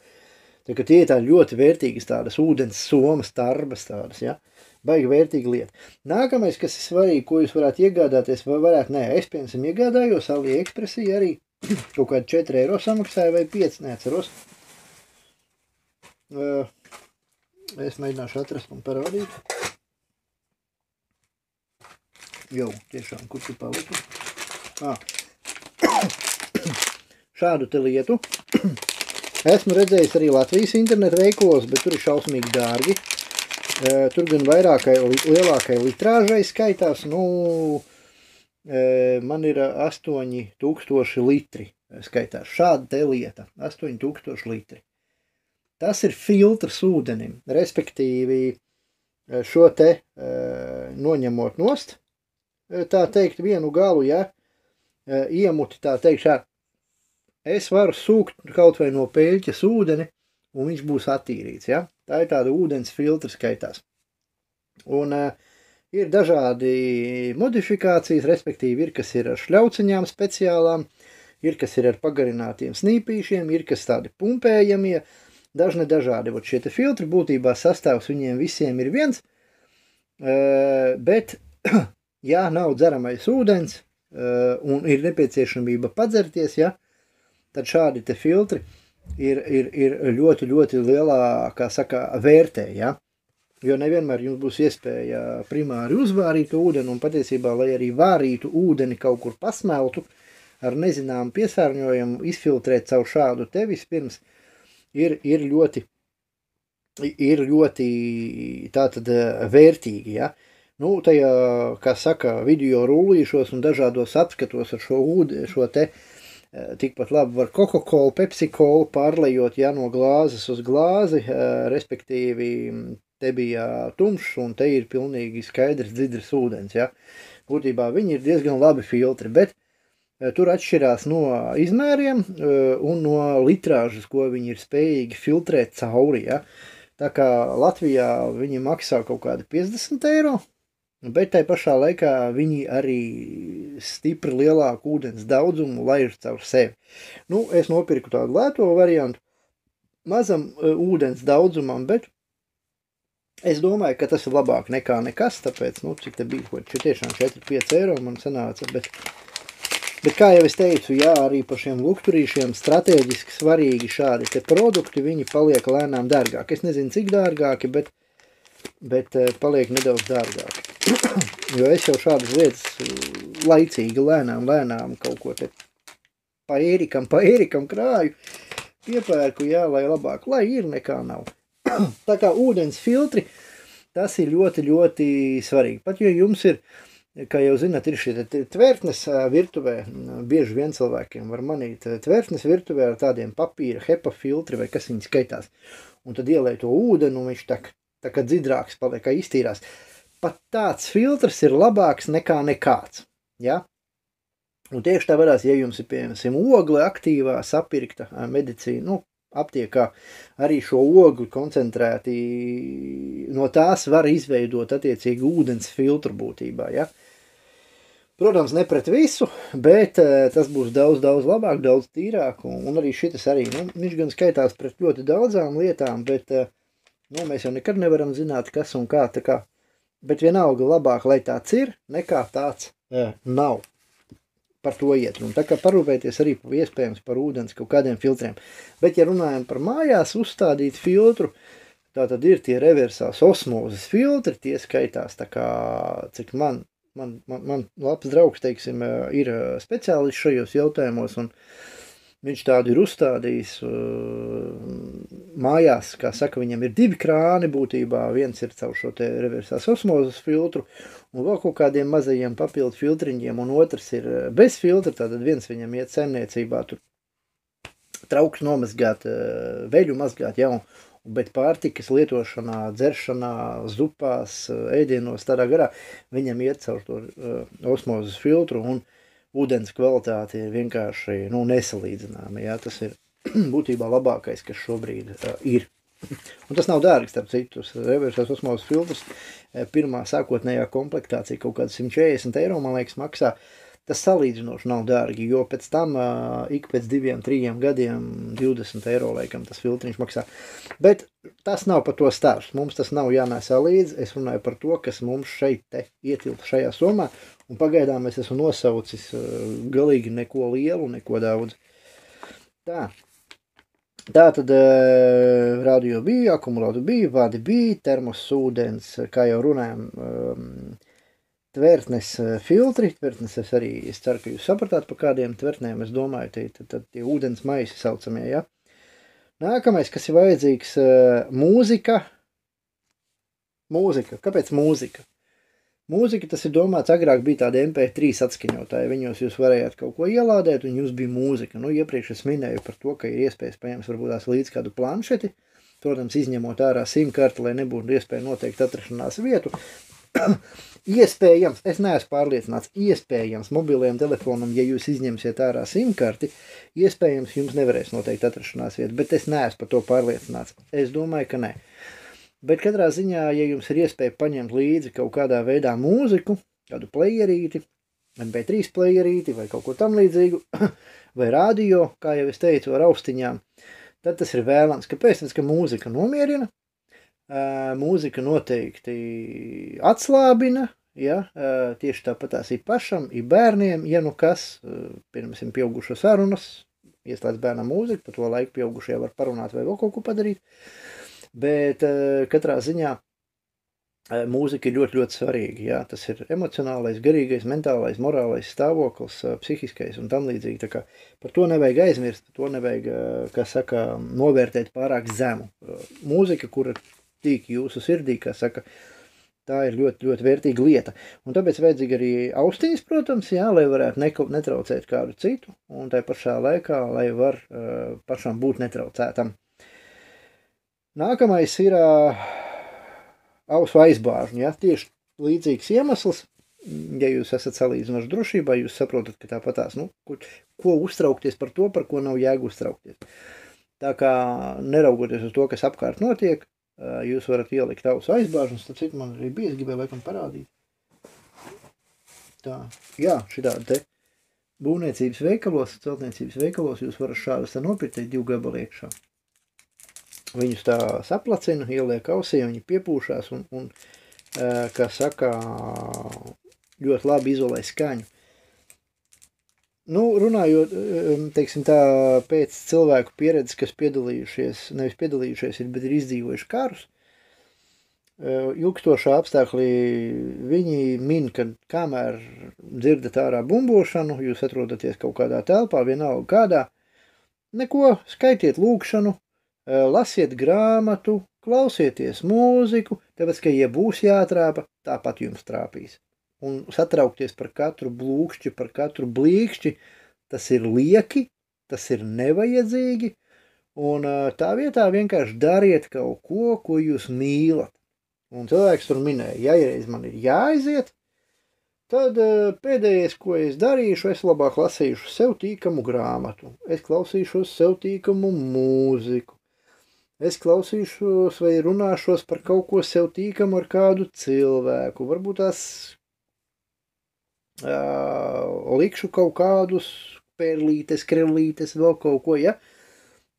Speaker 1: tā ka tie ir tādi ļoti vērtīgas tādas ūdens somas, tarbas tādas, ja? Baigi vērtīga lieta. Nākamais, kas ir svarīgi, ko jūs varētu iegādāties, vai varētu, es piemēram iegādājos AliExpressī arī, kaut kādi 4 eiro samaksāja vai 5, neatceros. Es mēģināšu atrast un parādīt. Jau, tiešām, kur tu paliku? Šādu te lietu. Esmu redzējis arī Latvijas internetu veiklos, bet tur ir šausmīgi dārgi. Tur gan lielākai litrāžai skaitās, man ir 8000 litri skaitās. Šāda te lieta, 8000 litri. Tas ir filtrs ūdenim, respektīvi šo te noņemot nost, tā teikt, vienu galu, ja, iemuti, tā teikt, šā, es varu sūkt kaut vai no peļķes ūdeni, un viņš būs attīrīts, ja. Tā ir tāda ūdens filtra skaitās. Un ir dažādi modifikācijas, respektīvi ir, kas ir ar šļauciņām speciālām, ir, kas ir ar pagarinātiem snīpīšiem, ir, kas tādi pumpējamie, dažādi. Vot šie te filtri būtībā sastāvs viņiem visiem ir viens, bet, ja nav dzeramais ūdens un ir nepieciešamība padzerties, ja, tad šādi te filtri ir ļoti, ļoti lielā, kā saka, vērtē, ja? Jo nevienmēr jums būs iespēja primāri uzvārīt ūdeni, un patiesībā, lai arī vārītu ūdeni kaut kur pasmeltu, ar nezināmu piesārņojumu izfiltrēt caur šādu te vispirms, ir ļoti tātad vērtīgi, ja? Nu, tajā, kā saka, video rullīšos un dažādos apskatos ar šo te tikpat labi var Coca-Cola, Pepsi-Cola pārlejot, ja, no glāzes uz glāzi, respektīvi te bija tumšs un te ir pilnīgi skaidrs dzidrs ūdens, ja. Būtībā viņi ir diezgan labi filtri, bet tur atšķirās no izmēriem un no litrāžas, ko viņi ir spējīgi filtrēt cauri, ja. Tā kā Latvijā viņi maksā kaut kādi 50 eiro, bet tai pašā laikā viņi arī stipri lielāku ūdens daudzumu laiž caur sevi. Nu, es nopirku tādu lēto variantu mazam ūdens daudzumam, bet es domāju, ka tas ir labāk nekā nekas, tāpēc, nu, cik te bija, tiešām 4-5 eiro man sanāca, bet kā jau es teicu, jā, arī par šiem lukturīšiem strateģiski svarīgi šādi te produkti, viņi paliek lēnām dārgāki. Es nezinu, cik dārgāki, bet paliek nedaudz dārgāki. Jo es jau šādas lietas laicīgi, lēnām kaut ko te pa ērikam krāju, piepērku, jā, lai labāk, lai ir nekā nav. Tā kā ūdens filtri, tas ir ļoti, ļoti svarīgi. Pat jo jums ir, kā jau zināt, ir šie tvertnes virtuvē, bieži vien cilvēkiem var manīt tvertnes virtuvē ar tādiem papīra HEPA filtri, vai kas viņi skaitās. Un tad ielēj to ūdeni, un viņš tā kā dzidrāks paliek, kā iztīrās. Pat tāds filtrs ir labāks nekā nekāds, ja? Un tieši tā varās, ja jums ir, piemēram, ogle aktīvā sapirkta medicīna, nu, aptiekā arī šo ogli koncentrēti, no tās var izveidot attiecīgi ūdens filtru būtībā, ja? Protams, ne pret visu, bet tas būs daudz labāk, daudz tīrāk, un arī šitas arī, nu, viņš gan skaitās pret ļoti daudzām lietām, bet, nu, mēs jau nekad nevaram zināt, kas un kā, tā kā, bet vienalga labāk, lai tāds ir, nekā tāds nav. Par to iet. Un tā kā parūpēties arī iespējams par ūdens kaut kādiem filtriem. Bet, ja runājam par mājās uzstādīt filtru, tā tad ir tie reversās osmozes filtri, tie skaitās tā kā, cik man labs draugs, teiksim, ir speciālists šajos jautājumos, un viņš tādu ir uzstādījis mājās, kā saka, viņam ir 2 krāni būtībā, viens ir caur šo te reversās osmozes filtru, un vēl kaut kādiem mazajiem papildu filtriņiem, un otrs ir bez filtra, tātad viens viņam iet saimniecībā, tur trauks nomazgāt, veļu mazgāt, ja, bet pārtikas lietošanā, dzeršanā, zupās, ēdienos, tādā garā, viņam iet caur to osmozes filtru, un ūdens kvalitāte ir vienkārši, nu, nesalīdzināma, jā, tas ir būtībā labākais, kas šobrīd ir. Un tas nav dārgs, starp citu, reversās osmozes filtrs, pirmā sākotnējā komplektācija kaut kāda 140 eiro, man liekas, maksā. Tas salīdzinoši nav dārgi, jo pēc tam ik pēc 2-3 gadiem 20 eiro, laikam, tas filtriņš maksā. Bet tas nav par to stāsts, mums tas nav jānēsā līdzi, es runāju par to, kas mums šeit te ietilp šajā somā, un pagaidām es esmu nosaucis galīgi neko lielu, neko daudz. Tā tad radio bija, akumulātu bija, vadi bija, termos ūdens, kā jau runājam, tvertnes filtri, tvertnes es ceru, ka jūs sapratāt par kādiem tvertnēm, es domāju, tad tie ūdens maisi saucamie, ja? Nākamais, kas ir vajadzīgs, mūzika. Mūzika. Kāpēc mūzika? Mūzika, tas ir domāts, agrāk bija tādi MP3 atskaņotāji, viņos jūs varējāt kaut ko ielādēt, un jums bija mūzika. Nu, iepriekš es minēju par to, ka ir iespējas paņemt varbūt tās līdz kādu planšeti, protams, izņemot ārā SIM-karti, lai nebūtu iespēja noteikt atrašanās vietu. Iespējams, es neesmu pārliecināts, iespējams mobiliem telefonam, ja jūs izņemsiet ārā SIM-karti, iespējams jums nevarēs noteikt atrašanās vietu, bet es neesmu par to pārliecināts. Es domāju, ka ne. Bet katrā ziņā, ja jums ir iespēja paņemt līdzi kaut kādā veidā mūziku, kādu playerīti, MP3 playerīti vai kaut ko tam līdzīgu, vai radio, kā jau es teicu, ar austiņām, tad tas ir vēlams. Kāpēc? Tāpēc, ka mūzika nomierina, mūzika noteikti atslābina, ja, tieši tāpat tās ir pašam, ir bērniem, ja nu kas, pirmsim, pieaugušo sarunas, ieslēdz bērnam mūziku, pa to laiku pieaugušie var parunāt vai vēl kaut ko padarīt. Bet katrā ziņā mūzika ir ļoti, ļoti svarīga. Jā. Tas ir emocionālais, garīgais, mentālais, morālais stāvoklis, psihiskais un tam līdzīgi. Tā kā par to nevajag aizmirst, to nevajag, kā saka, novērtēt pārāk zemu. Mūzika, kura tīk jūsu sirdī, kā saka, tā ir ļoti, ļoti vērtīga lieta. Un tāpēc vajadzīgi arī austiņas, protams, jā, lai varētu netraucēt kādu citu, un tai pašā laikā, lai var pašam būt netraucētam. Nākamais ir ausu aizbāžņi, ja? Tieši līdzīgs iemesls, ja jūs esat salīdzinoši drošībā, jūs saprotat, ka tāpatās, nu, ko uztraukties par to, par ko nav jēga uztraukties. Tā kā neraugoties uz to, kas apkārt notiek, jūs varat ielikt ausu aizbāžņus, tad citu man arī bija, es gribēju laikam parādīt. Tā, jā, šitādi te būvniecības veikalos, celtniecības veikalos jūs varat šādas te nopirkt 2 gabali iekšā. Viņus tā saplacina, ieliek ausī, viņi piepūšās un kā saka, ļoti labi izolē skaņu. Nu, runājot, teiksim tā, pēc cilvēku pieredzes, kas nevis piedalījušies, bet ir izdzīvojuši karus, ilgstošā apstākļi viņi min, ka kamēr dzirdat ārā bumbošanu, jūs atrodaties kaut kādā telpā, vienalga kādā, neko, skaitiet lūkšanu, lasiet grāmatu, klausieties mūziku, tāpēc, ka, ja būs jātrāpa, tāpat jums trāpīs. Un satraukties par katru blūkšķi, par katru blīkšķi, tas ir lieki, tas ir nevajadzīgi, un tā vietā vienkārši dariet kaut ko, ko jūs mīlat. Un cilvēks tur minēja, ja reiz man ir jāaiziet, tad pēdējais, ko es darīšu, es labāk lasīšu sev tīkamu grāmatu, es klausīšos sev tīkamu mūziku, es klausīšos vai runāšos par kaut ko sev tīkamu ar kādu cilvēku. Varbūt tās likšu kaut kādus pērlītes, krevlītes, vēl kaut ko, ja?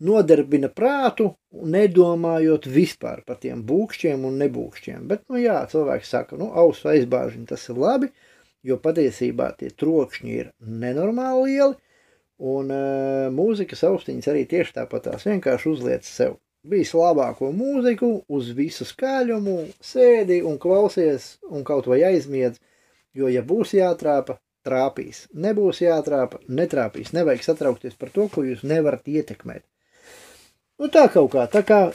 Speaker 1: Nodarbina prātu, nedomājot vispār par tiem būkšķiem un nebūkšķiem. Bet, nu jā, cilvēks saka, nu, ausu aizbāžiņi tas ir labi, jo patiesībā tie trokšņi ir nenormāli lieli, un mūzikas austiņas arī tieši tāpat tās vienkārši uzliec sev. Vislabāko mūziku, uz visu skaļumu, sēdi un klausies un kaut vai aizmiedz, jo, ja būs jātrāpa, trāpīs. Nebūs jātrāpa, netrāpīs. Nevajag satraukties par to, ko jūs nevarat ietekmēt. Nu tā kaut kā, tā kā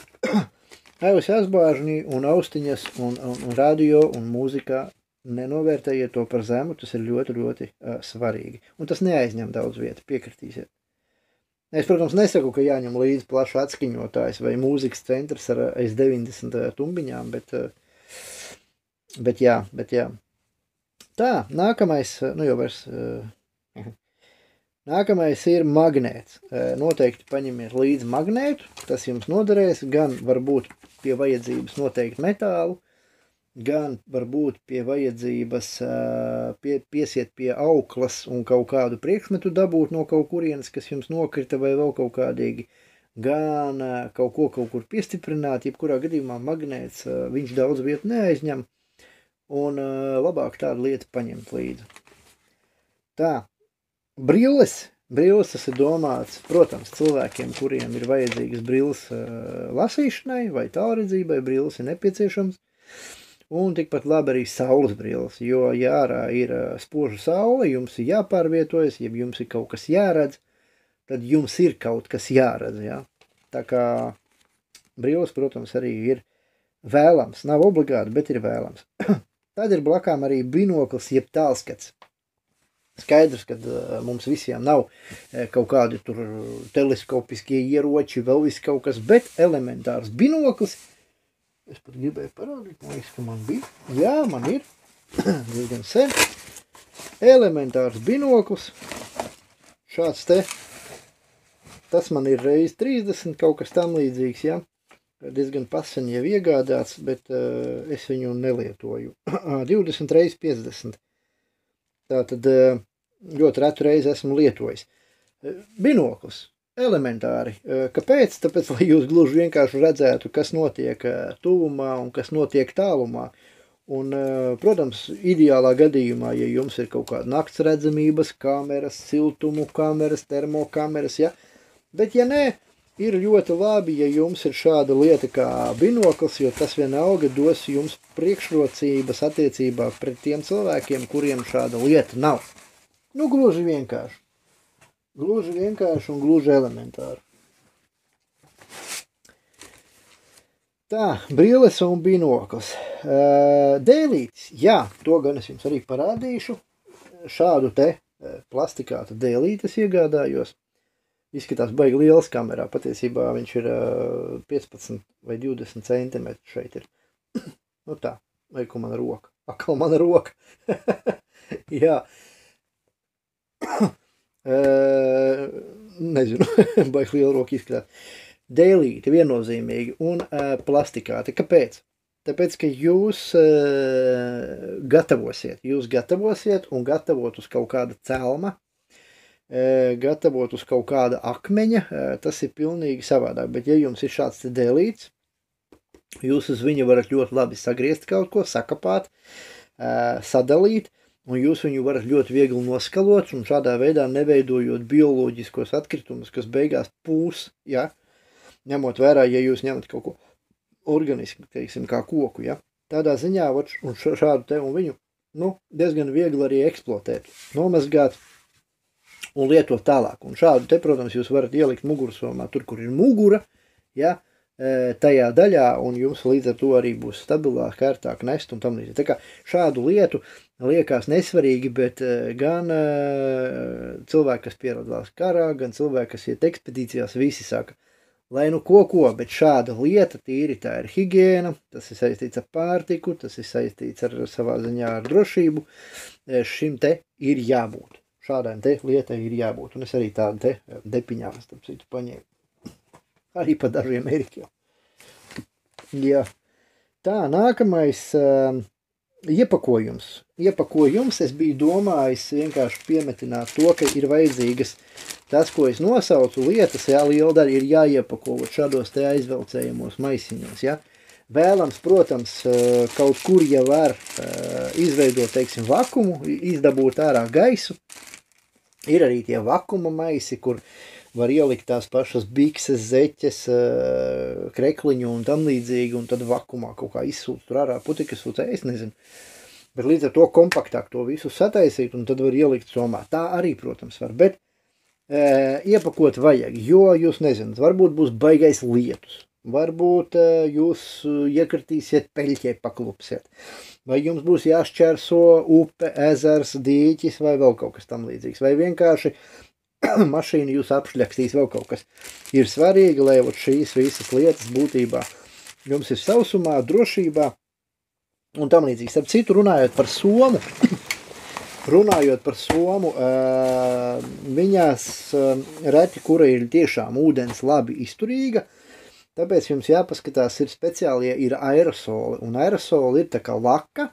Speaker 1: ausu aizbāžņi un austiņas un radio un mūzikā nenovērtējiet to par zemu, tas ir ļoti, ļoti svarīgi. Un tas neaizņem daudz vietu, piekritīsiet. Es, protams, nesaku, ka jāņem līdzi plašs atskaņotājs vai mūzikas centrs ar S90 tumbiņām, bet jā. Tā, nākamais, nu jau vairs, nākamais ir magnēts. Noteikti paņemiet līdzi magnētu, tas jums noderēs, gan varbūt pie vajadzības noteikti metālu, gan varbūt pie vajadzības piesiet pie auklas un kaut kādu priekšmetu dabūt no kaut kurienes, kas jums nokrita vai vēl kaut kādīgi, gan kaut kur piestiprināt, jebkurā gadījumā magnēts, viņš daudz vietu neaizņem, un labāk tādu lietu paņemt līdzi. Tā, brilles tas ir domāts, protams, cilvēkiem, kuriem ir vajadzīgas brilles lasīšanai vai tālredzībai, brilles ir nepieciešams. Un tikpat labi arī saules brilles, jo, ja ārā ir spoža saule, jums ir jāpārvietojas, ja jums ir kaut kas jāredz, tad jums ir kaut kas jāredz, jā. Tā kā brilles, protams, arī ir vēlams. Nav obligāti, bet ir vēlams. Tad ir blakām arī binokls, jeb tālskats. Skaidrs, ka mums visiem nav kaut kādi tur teleskopiskie ieroči, vēl viss kaut kas, bet elementārs binoklis. Es pat gribēju parādīt, man liekas, ka man bija. Jā, man ir. Diezgan sen. Elementārs binoklis. Šāds te. Tas man ir reiz 30, kaut kas tam līdzīgs, jā. Diezgan pasen jau iegādāts, bet es viņu nelietoju. 20 reiz 50. Tātad ļoti retu reizi esmu lietojis. Binoklis, elementāri. Kāpēc? Tāpēc, lai jūs gluži vienkārši redzētu, kas notiek tuvumā un kas notiek tālumā. Un, protams, ideālā gadījumā, ja jums ir kaut kāda nakts redzamības kameras, siltumu kameras, termokameras, ja? Bet ja nē, ir ļoti labi, ja jums ir šāda lieta kā binoklis, jo tas vienalga dos jums priekšrocības attiecībā pret tiem cilvēkiem, kuriem šāda lieta nav. Nu, gluži vienkārši. Gluži vienkārši un gluži elementāri. Tā, brilles un binoklis. Dēlītis, jā, to gan es jums arī parādīšu. Šādu te plastikātu dēlītes iegādājos. Izskatās baigi liels kamerā, patiesībā viņš ir 15 vai 20 centimetri šeit ir. Nu tā, vai ko mana roka. Akal mana roka. Jā. Nezinu, baigi liela roka izskatās. Dēlīti viennozīmīgi un plastikāti. Kāpēc? Tāpēc, ka jūs gatavosiet un gatavot uz kaut kāda celma, gatavot uz kaut kāda akmeņa, tas ir pilnīgi savādāk. Bet ja jums ir šāds te dēlīts, jūs uz viņu varat ļoti labi sagriezt kaut ko, sakapāt, sadalīt, un jūs viņu varat ļoti viegli noskalot, un šādā veidā neveidojot bioloģiskos atkritumus, kas beigās pūs, ja, ņemot vērā, ja jūs ņemat kaut ko organisku, teiksim, kā koku, ja. Tādā ziņā, un šādu te un viņu, nu, diezgan viegli arī eksploatēt, nomazgāt, un lietot tālāk. Un šādu te, protams, jūs varat ielikt mugursomā, tur, kur ir mugura, ja, tajā daļā, un jums līdz ar to arī būs stabilāk, kārtāk nest un tam līdzīgi. Tā kā šādu lietu liekas nesvarīgi, bet gan cilvēki, kas pieradās karā, gan cilvēki, kas iet ekspedīcijās, visi saka, lai nu ko, bet šāda lieta tīri tā ir higiēna, tas ir saistīts ar pārtiku, tas ir saistīts ar savā ziņā ar drošību, šim te ir jābūt. Šādām te lietai ir jābūt. Un es arī tādu te depiņām, starp citu, paņēmu. Arī pa dažiem ērkiem. Jā. Tā, nākamais iepakojums. Iepakojums es biju domājis vienkārši piemetināt to, ka ir vajadzīgas tas, ko es nosaucu lietas, jā, liela daļa ir jāiepako šādos te aizvelcējumos maisiņos, jā. Vēlams, protams, kaut kur, ja var izveidot, teiksim, vakumu, izdabūt ārā gaisu. Ir arī tie vakuma maisi, kur var ielikt tās pašas bikses, zeķes, krekliņu un tam līdzīgi, un tad vakumā kaut kā izsūt tur ārā putekas sūcē, es nezinu. Bet līdz ar to kompaktāk to visu sataisīt, un tad var ielikt somā. Tā arī, protams, var, bet iepakot vajag, jo jūs nezināt, varbūt būs baigais lietus. Varbūt jūs iekritīsiet peļķē, paklupsiet. Vai jums būs jāšķērso upe, ezers, dīķis vai vēl kaut kas tam līdzīgs. Vai vienkārši mašīna jūs apšļakstīs vēl kaut kas. Ir svarīgi, lai šīs visas lietas būtībā jums ir sausumā, drošībā un tam līdzīgs. Starp citu, runājot par somu, viņās reti, kura ir tiešām ūdens labi izturīga, tāpēc jums jāpaskatās, ir speciālie, ir aerosoli, un aerosoli ir tā kā laka,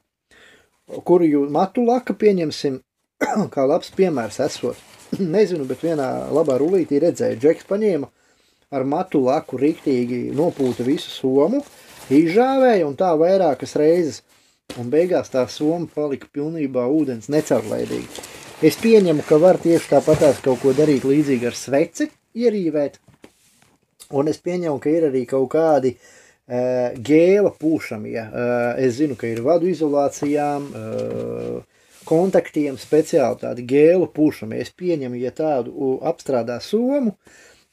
Speaker 1: kuru matu laka pieņemsim, kā labs piemērs esot. Nezinu, bet vienā labā rulītī redzēju, Džeks paņēma ar matu laku riktīgi nopūta visu somu, izžāvēja un tā vairākas reizes, un beigās tā soma palika pilnībā ūdens necaurlaidīgi. Es pieņemu, ka var tieši tāpatās kaut ko darīt līdzīgi ar sveci, ierīvēt, un es pieņemu, ka ir arī kaut kādi gēla pūšamie. Es zinu, ka ir vadu izolācijām, kontaktiem speciāli tādi gēlu pūšamie. Es pieņemu, ja tādu apstrādā somu,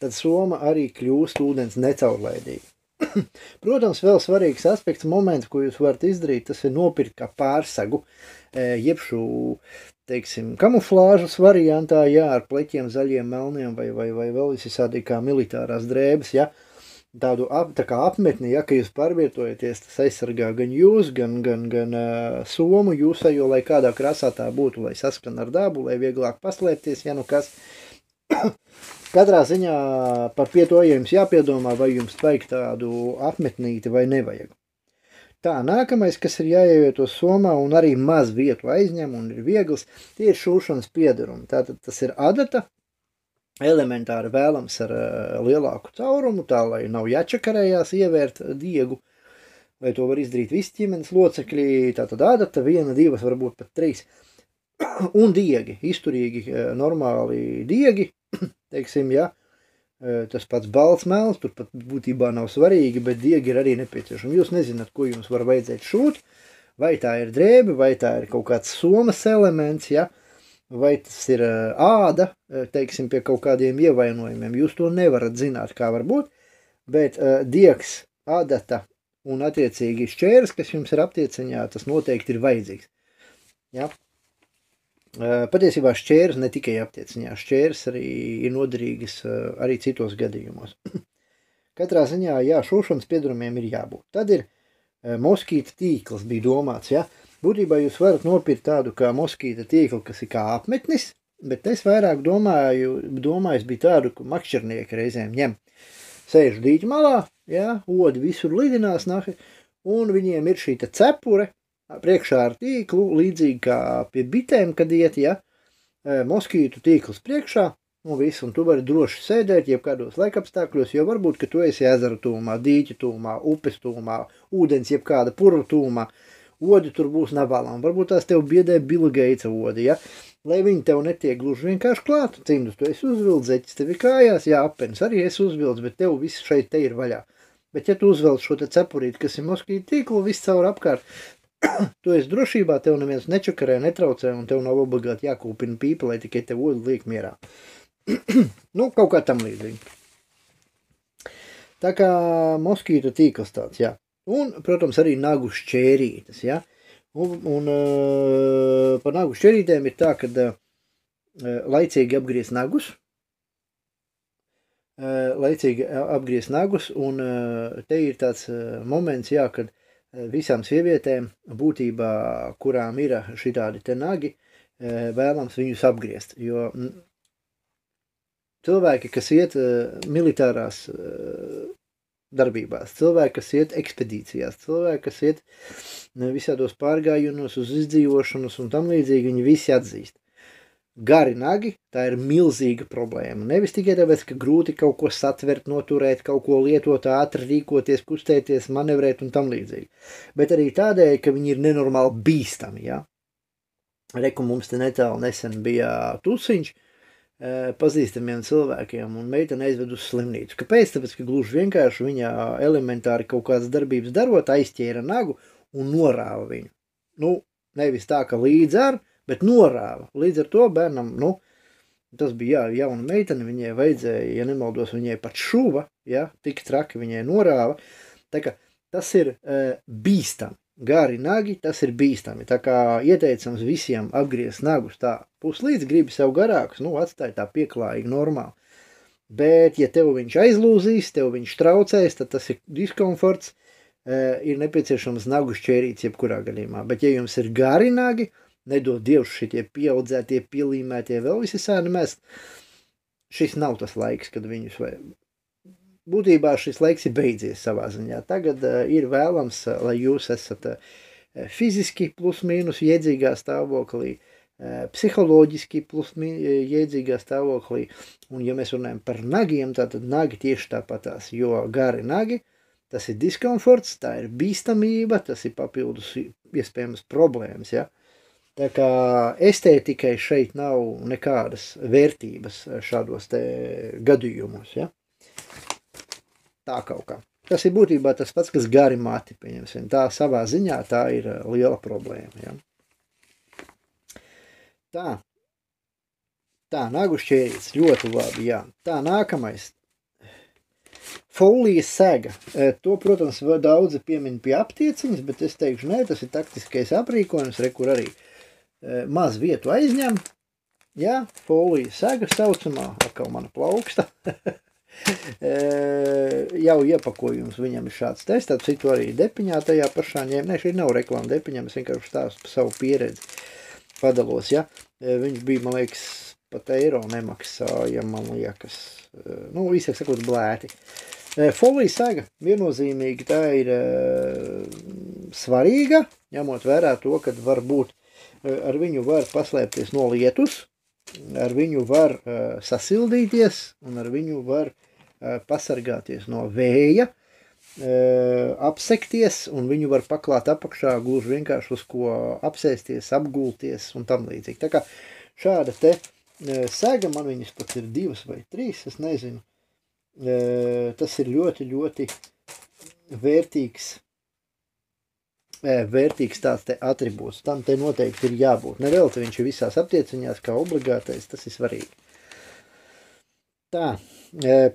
Speaker 1: tad soma arī kļūst ūdens necaurlaidīga. Protams, vēl svarīgs aspekts, moments, ko jūs varat izdarīt, tas ir nopirkt kā pārsegu, jeb šo, teiksim, kamuflāžas variantā, jā, ar pleķiem zaļiem, melniem vai vēl visādi kā militārās drēbes, jā, tādu tā kā apmetni, ja, ka jūs pārvietojaties, tas aizsargā gan jūs, gan somu jūsējo, lai kādā krāsā tā būtu, lai saskan ar dabu, lai vieglāk paslēpties, ja nu kas. Katrā ziņā par to jums jāpiedomā, vai jums vajag tādu apmetnīti vai nevajag. Tā, nākamais, kas ir jāievieto somā un arī maz vietu aizņem un ir viegls, tie ir šūšanas piedarumi. Tātad tas ir adata, elementāri vēlams ar lielāku caurumu, tā lai nav jāčakarējās ievērt diegu, vai to var izdarīt visi ģimenes locekļi, tātad adata, 1, 2, varbūt pat 3. Un diegi, izturīgi, normāli diegi, teiksim, ja, tas pats balts melns, tur pat būtībā nav svarīgi, bet diegi ir arī nepieciešami. Jūs nezināt, ko jums var vajadzēt šūt, vai tā ir drēbe, vai tā ir kaut kāds somas elements, ja, vai tas ir āda, teiksim, pie kaut kādiem ievainojumiem. Jūs to nevarat zināt, kā var būt, bet diegs, adata un attiecīgi šķērs, kas jums ir aptieciņā, tas noteikti ir vajadzīgs. Ja? Patiesībā šķērs ne tikai aptieciņā, šķērs arī ir noderīgas arī citos gadījumos. Katrā ziņā, jā, šūšanas piedarumiem ir jābūt. Tad ir moskīta tīkls bija domāts, ja. Būtībā jūs varat nopirkt tādu kā moskīta tīklu, kas ir kā apmetnis, bet es vairāk domājis bija tādu, ka makšķernieki reizēm ņem. Sēžu dīķi malā, ja, odi visur lidinās nahi, un viņiem ir šī cepure, priekšā ar tīklu, līdzīgi kā pie bitēm, kad iet, ja, moskītu tīkls priekšā, un viss, un tu vari droši sēdēt, jeb kādos laikapstākļos, jo varbūt, ka tu esi ezera tūmā, dīķa tūmā, upes tūmā, ūdens, jeb kāda purva tūmā, odi tur būs nabalām, varbūt tās tev biedē Bila Geitsa odi, ja, lai viņi tev netiek gluži vienkārši klāt, cimdus, tu esi uzvilds, zeķis tevi kājās, jā, apens arī esi uzvilds, bet tev viss šeit te ir vaļā. Bet ja tu uzvelc šo te cepurīti, kas ir moskītu tīklu, viss caur apkārt, tu esi drošībā, tev neviens nečakarē, netraucē, un tev nav obligāti jākūpina pīpa, lai tikai tev odi liek mierā. Nu, kaut kā tam līdzīgi. Tā kā moskītu tīkls tāds, jā. Un, protams, arī nagu šķērītes, jā. Un par nagu šķērītēm ir tā, kad laicīgi apgriezt nagus, un te ir tāds moments, jā, kad visām sievietēm būtībā, kurām ir šitādi te nagi, vēlams viņus apgriezt, jo cilvēki, kas iet militārās darbībās, cilvēki, kas iet ekspedīcijās, cilvēki, kas iet visādos pārgājienos uz izdzīvošanas un tam līdzīgi, viņi visi atzīst. Gari nagi, tā ir milzīga problēma. Nevis tikai tāpēc, ka grūti kaut ko satvert, noturēt, kaut ko lietot, ātri rīkoties, kustēties, manevrēt un tam līdzīgi. Bet arī tādēļ, ka viņi ir nenormāli bīstami, ja? Reku mums te netālu nesen bija tusiņš pazīstamiem cilvēkiem, un meitene aizved uz slimnīcu. Kāpēc? Tāpēc, ka gluži vienkārši viņa elementāri kaut kādas darbības darot, aizķēra nagu un norāva viņu. Nu, nevis tā, ka līdz ar, bet norāva. Līdz ar to bērnam, nu, tas bija jauna meitene, viņai vajadzēja, ja nemaldos, viņai pat šuva, ja, tik traki viņai norāva. Tā kā tas ir bīstami. Gari nagi, tas ir bīstami. Tā kā ieteicams visiem apgriezt nagus tā puslīdz, gribi sev garākus, nu, atstāj tā pieklājīgi normāli. Bet, ja tev viņš aizlūzīs, tev viņš traucēs, tad tas ir diskomforts, ir nepieciešams nagu šķērīts jebkurā gadījumā. Bet, ja jums ir gari nagi, nedod Dievs šitie pieaudzētie, pielīmētie, vēl visi sēni mest, šis nav tas laiks, kad viņus vajag. Būtībā šis laiks ir beidzies savā ziņā. Tagad ir vēlams, lai jūs esat fiziski plus mīnus iedzīgā stāvoklī, psiholoģiski plus iedzīgā stāvoklī, un ja mēs runājam par nagiem, tātad nagi tieši tāpatās, jo gari nagi, tas ir diskomforts, tā ir bīstamība, tas ir papildus iespējams problēmas, ja. Tā kā estētikai šeit nav nekādas vērtības šādos te gadījumos, ja. Tā kaut kā. Tas ir būtībā tas pats, kas gari mati, pieņemsim. Tā savā ziņā tā ir liela problēma. Ja? Tā, nagu šķērīts, ļoti labi, jā. Tā, nākamais. Folijas sega. To, protams, daudzi piemin pie aptieciņas, bet es teikšu, nē, tas ir taktiskais aprīkojums, kur arī maz vietu aizņem. Jā, folijas sega saucamā, atkal mana plauksta. Jau iepakojums viņam ir šāds tests, tad citu arī Depiņā tajā pašā ņēma. Nē, šī nav reklāma Depiņam, es vienkārši stāstu par savu pieredzi padalos, ja. Viņš bija, man liekas, pat eiro nemaksāja, man liekas, īsāk sakot, blēti. Folijas sega viennozīmīgi tā ir svarīga, ņemot vērā to, kad varbūt ar viņu var paslēpties no lietus, ar viņu var sasildīties un ar viņu var pasargāties no vēja, apsekties un viņu var paklāt apakšā gluži vienkārši uz ko apsēsties, apgulties un tam līdzīgi. Tā kā šāda te sega, man viņas pat ir 2 vai 3, es nezinu. Tas ir ļoti, ļoti vērtīgs tāds te atribūts. Tam te noteikti ir jābūt. Nevelti viņš ir visās aptieciņās kā obligātais, tas ir svarīgi. Tā,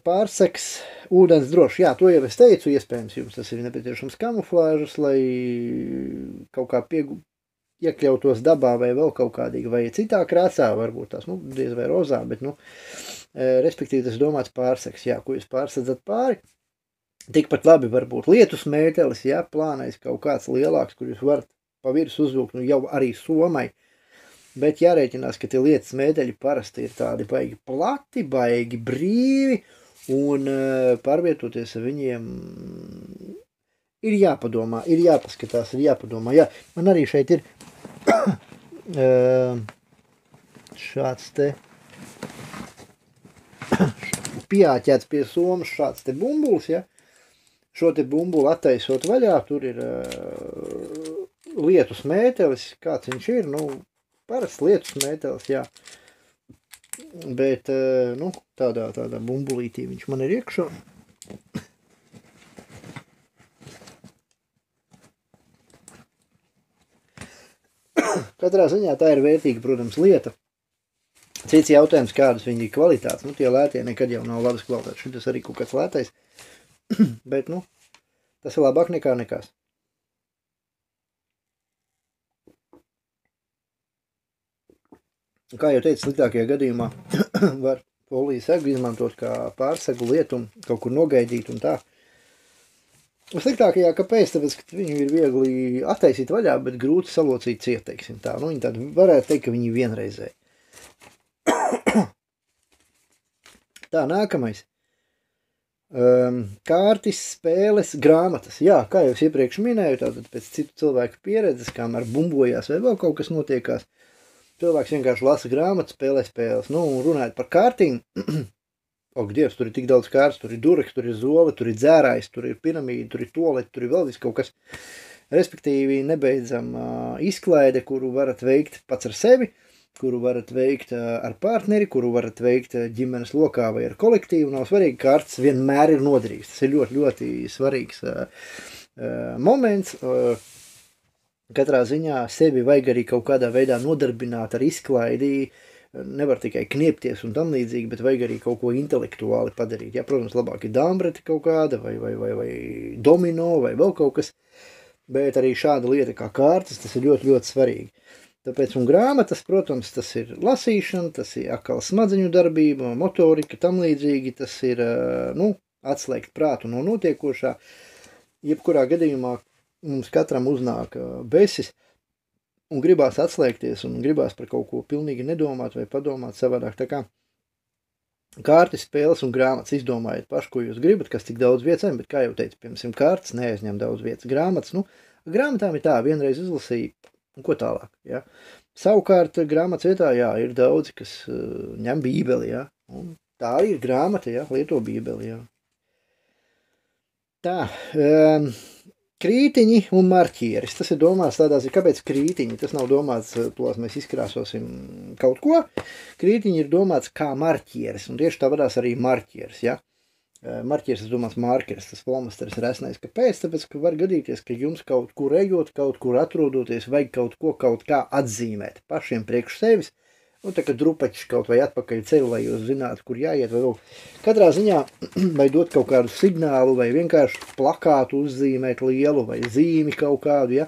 Speaker 1: pārseks, ūdens droši. Jā, to jau es teicu, iespējams jums tas ir nepieciešams kamuflāžas, lai kaut kā iekļautos dabā vai vēl kaut kādīgi, vai citā krāsā, varbūt tās, diez vai rozā, bet, respektīvi tas domāts pārseks, jā, ko jūs pārsedzat pāri. Tikpat labi varbūt lietus mētelis, jā, plānais kaut kāds lielāks, kur jūs varat pa virsmu uzvilkt, jau arī somai, bet jārēķinās, ka tie lietus mēteļi parasti ir tādi baigi plati, baigi brīvi, un pārvietoties ar viņiem ir jāpadomā, ir jāpaskatās, ir jāpadomā. Jā, man arī šeit ir šāds te pieāķēts pie somas šāds te bumbulis, ja. Šo te bumbuli attaisot vaļā, tur ir lietus mētelis, kāds viņš ir, parasts lietus mētelis, jā. Bet, tādā bumbulītī viņš man ir iekšā. Katrā ziņā tā ir vērtīga, protams, lieta. Cits jautājums, kādas viņi ir kvalitātes. Tie lētie nekad jau nav labas kvalitātes. Šitas arī kaut kāds lētais. Bet, tas ir labāk nekā nekas. Kā jau teicu, sliktākajā gadījumā var folijas segu izmantot kā pārsegu lietumu, kaut kur nogaidīt un tā. Sliktākajā, kāpēc? Tāpēc, ka viņu ir viegli attaisīt vaļā, bet grūti salocīt ciet, teiksim tā. Viņi tādi varētu teikt, ka viņi vienreizēji. Tā, nākamais. Kārtis, spēles, grāmatas. Jā, kā jau es iepriekš minēju, tātad pēc citu cilvēku pieredzes, kamēr bumbojās vai vēl kaut kas notiekās, cilvēks vienkārši lasa grāmatas, spēlē spēles. Un runājot par kārtīm, Dievs, tur ir tik daudz kārtas, tur ir dureks, tur ir zole, tur ir dzērājs, tur ir piramīda, tur ir tolete, tur ir vēl viss kaut kas. Respektīvi, nebeidzam izklaide, kuru varat veikt pats ar sevi, kuru varat veikt ar partneri, kuru varat veikt ģimenes lokā vai ar kolektīvu. Nav svarīgi, kārtas vienmēr ir noderīgs. Tas ir ļoti, ļoti svarīgs moments. Katrā ziņā sevi vajag arī kaut kādā veidā nodarbināt ar izklaidi. Nevar tikai kniepties un tam līdzīgi, bet vajag arī kaut ko intelektuāli padarīt. Jā, protams, labāk ir dambreti kaut kāda, vai domino, vai vēl kaut kas, bet arī šāda lieta kā kārtas, tas ir ļoti, ļoti svarīgi. Tāpēc un grāmatas, protams, tas ir lasīšana, tas ir atkal smadzeņu darbība, motorika, tam līdzīgi, tas ir, atslēgt prātu no notiekošā. Jebkurā gadījumā mums katram uznāk besis, un gribās atslēgties, un gribās par kaut ko pilnīgi nedomāt vai padomāt savādāk. Tā kā kārtas, spēles un grāmatas izdomājiet paši, ko jūs gribat, kas tik daudz vietas, bet kā jau teicu, piemēram, kārtas neaizņem daudz vietas. Grāmatas, grāmatām ir tā, vienreiz izlasīja, un ko tālāk, jā. Savukārt grāmatas vietā, jā, ir daudzi, kas ņem bībeli, jā. Un tā arī ir grāmata, jā, lieto bībeli, jā. Tā, krītiņi un marķieris. Tas ir domāts tādās, kāpēc krītiņi? Tas nav domāts, tos mēs izkrāsosim kaut ko. Krītiņi ir domāts kā marķieris, un tieši tā vadās arī marķieris, ja? Marķieris, tas domāts markeris, tas flomasters resnais. Kāpēc? Tāpēc, ka var gadīties, ka jums kaut kur ejot, kaut kur atrodoties, vajag kaut ko kaut kā atzīmēt pašiem priekš sevis, Nu, tā kā drupačs kaut vai atpakaļ ceļu, lai jūs zinātu, kur jāiet vai vēl. Katrā ziņā vai dot kaut kādu signālu vai vienkārši plakātu uzzīmēt lielu vai zīmi kaut kādu, ja.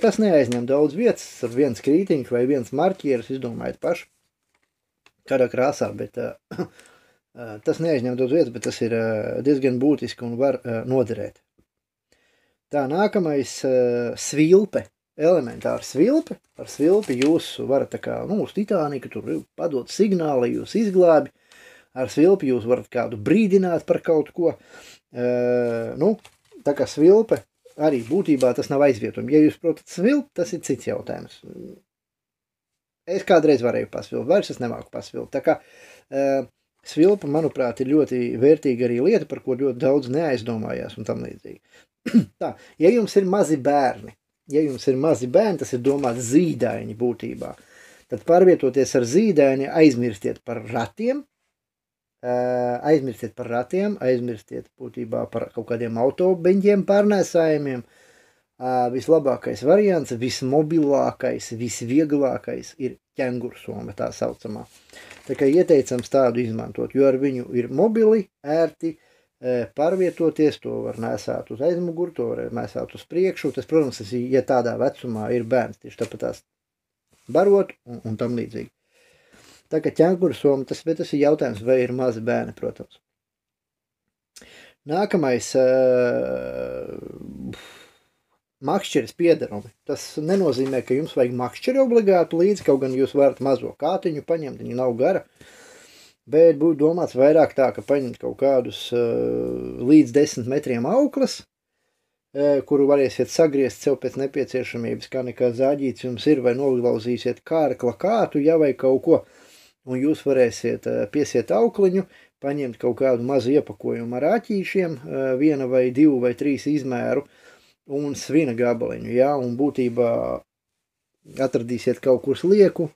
Speaker 1: Tas neaizņem daudz vietas, ar viens krītiņš vai viens marķieris, izdomājiet paši, kādā krāsā, bet tas neaizņem daudz vietas, bet tas ir diezgan būtiski un var noderēt. Tā, nākamais svilpe. Elementāra svilpe. Ar svilpi jūs varat tā kā, uz Titanika tur padot signālu, lai jūs izglābi. Ar svilpi jūs varat kādu brīdināt par kaut ko. Tā kā svilpe arī būtībā tas nav aizvietojumi. Ja jūs protat svilpi, tas ir cits jautājums. Es kādreiz varēju pasvilpt, vairs es nemāku pasvilpt. Tā kā svilpa, manuprāt, ir ļoti vērtīga arī lieta, par ko ļoti daudz neaizdomājās un tam līdzīgi. Tā, ja jums ir mazi bērni, tas ir domāts zīdaiņi būtībā, tad pārvietoties ar zīdaini aizmirstiet par ratiem, aizmirstiet būtībā par kaut kādiem autobeņģiem pārnēsājumiem. Vislabākais variants, vismobilākais, visvieglākais ir ķengursoma tā saucamā. Tā kā ieteicams tādu izmantot, jo ar viņu ir mobili, ērti, pārvietoties, to var nesāt uz aizmuguru, to var nesāt uz priekšu. Tas, protams, ja tādā vecumā ir bērns, tieši tāpat tās barot un tam līdzīgi. Tā kā ķengursoma, tas ir jautājums, vai ir mazi bērni, protams. Nākamais makšķeres piederumi. Tas nenozīmē, ka jums vajag makšķeri obligātu līdzi, kaut gan jūs varat mazo kātiņu paņemt, viņa nav gara. Bet būtu domāts vairāk tā, ka paņemt kaut kādus līdz 10 metriem auklas, kuru varēsiet sagriezt sev pēc nepieciešamības, kā nekā zāģīts jums ir, vai noglauzīsiet kārkla kātu, ja vai kaut ko, un jūs varēsiet piesiet aukliņu, paņemt kaut kādu mazu iepakojumu ar āķīšiem, 1 vai 2 vai 3 izmēru, un svina gabaliņu, ja, un būtībā atradīsiet kaut kur slieku,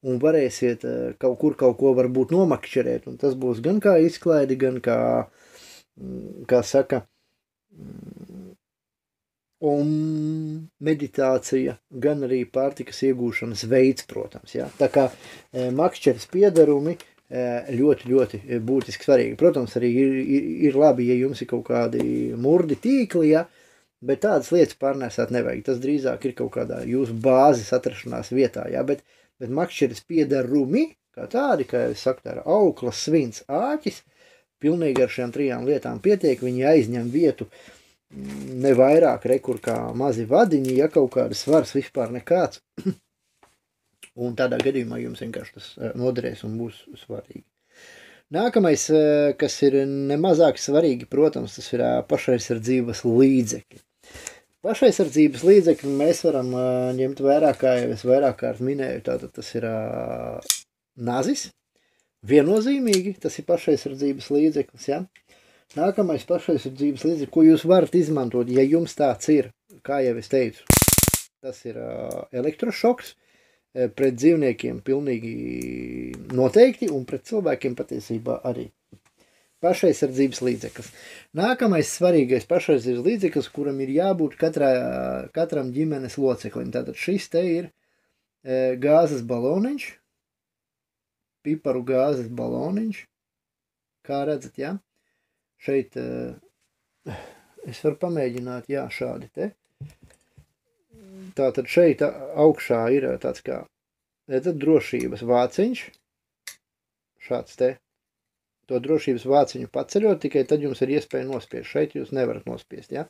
Speaker 1: un varēsiet kaut ko varbūt nomakšķerēt, un tas būs gan kā izklaidi, gan kā saka, meditācija, gan arī pārtikas iegūšanas veids, protams, ja. Tā kā makšķeres piedarumi ļoti, ļoti būtiski svarīgi. Protams, arī ir labi, ja jums ir kaut kādi murdi tīkli, ja, bet tādas lietas pārnēsāt nevajag. Tas drīzāk ir kaut kādā jūsu bāzes atrašanās vietā, ja, bet makšķeres piedarumi, kā tādi, kā es saku, tā ir auklas, svins, āķis, pilnīgi ar šiem 3 lietām pietiek, viņi aizņem vietu ne vairāk rekur kā mazi vadiņi, ja kaut kādas svars vispār nekāds. Un tādā gadījumā jums vienkārši tas noderēs un būs svarīgi. Nākamais, kas ir nemazāk svarīgi, protams, tas ir pašaizsardzības līdzekļi. Pašaizsardzības līdzekļi mēs varam ņemt vērā, kā jau es vairāk kārt minēju, tātad tas ir nazis. Viennozīmīgi tas ir pašaizsardzības līdzeklis, ja? Nākamais pašaizsardzības līdzeklis, ko jūs varat izmantot, ja jums tāds ir, kā jau es teicu, tas ir elektrošoks. Pret dzīvniekiem pilnīgi noteikti un pret cilvēkiem patiesībā arī. Pašaizsardzības līdzeklis. Nākamais svarīgais pašaizsardzības līdzeklis, kuram ir jābūt katram ģimenes loceklim. Tātad šis te ir gāzes baloniņš, piparu gāzes baloniņš, kā redzat, ja? Šeit es varu pamēģināt, jā, šādi te. Tātad šeit augšā ir tāds kā, redzat, drošības vāciņš, šāds te, to drošības vāciņu paceļot, tikai tad jums ir iespēja nospiest, šeit jūs nevarat nospiest, ja.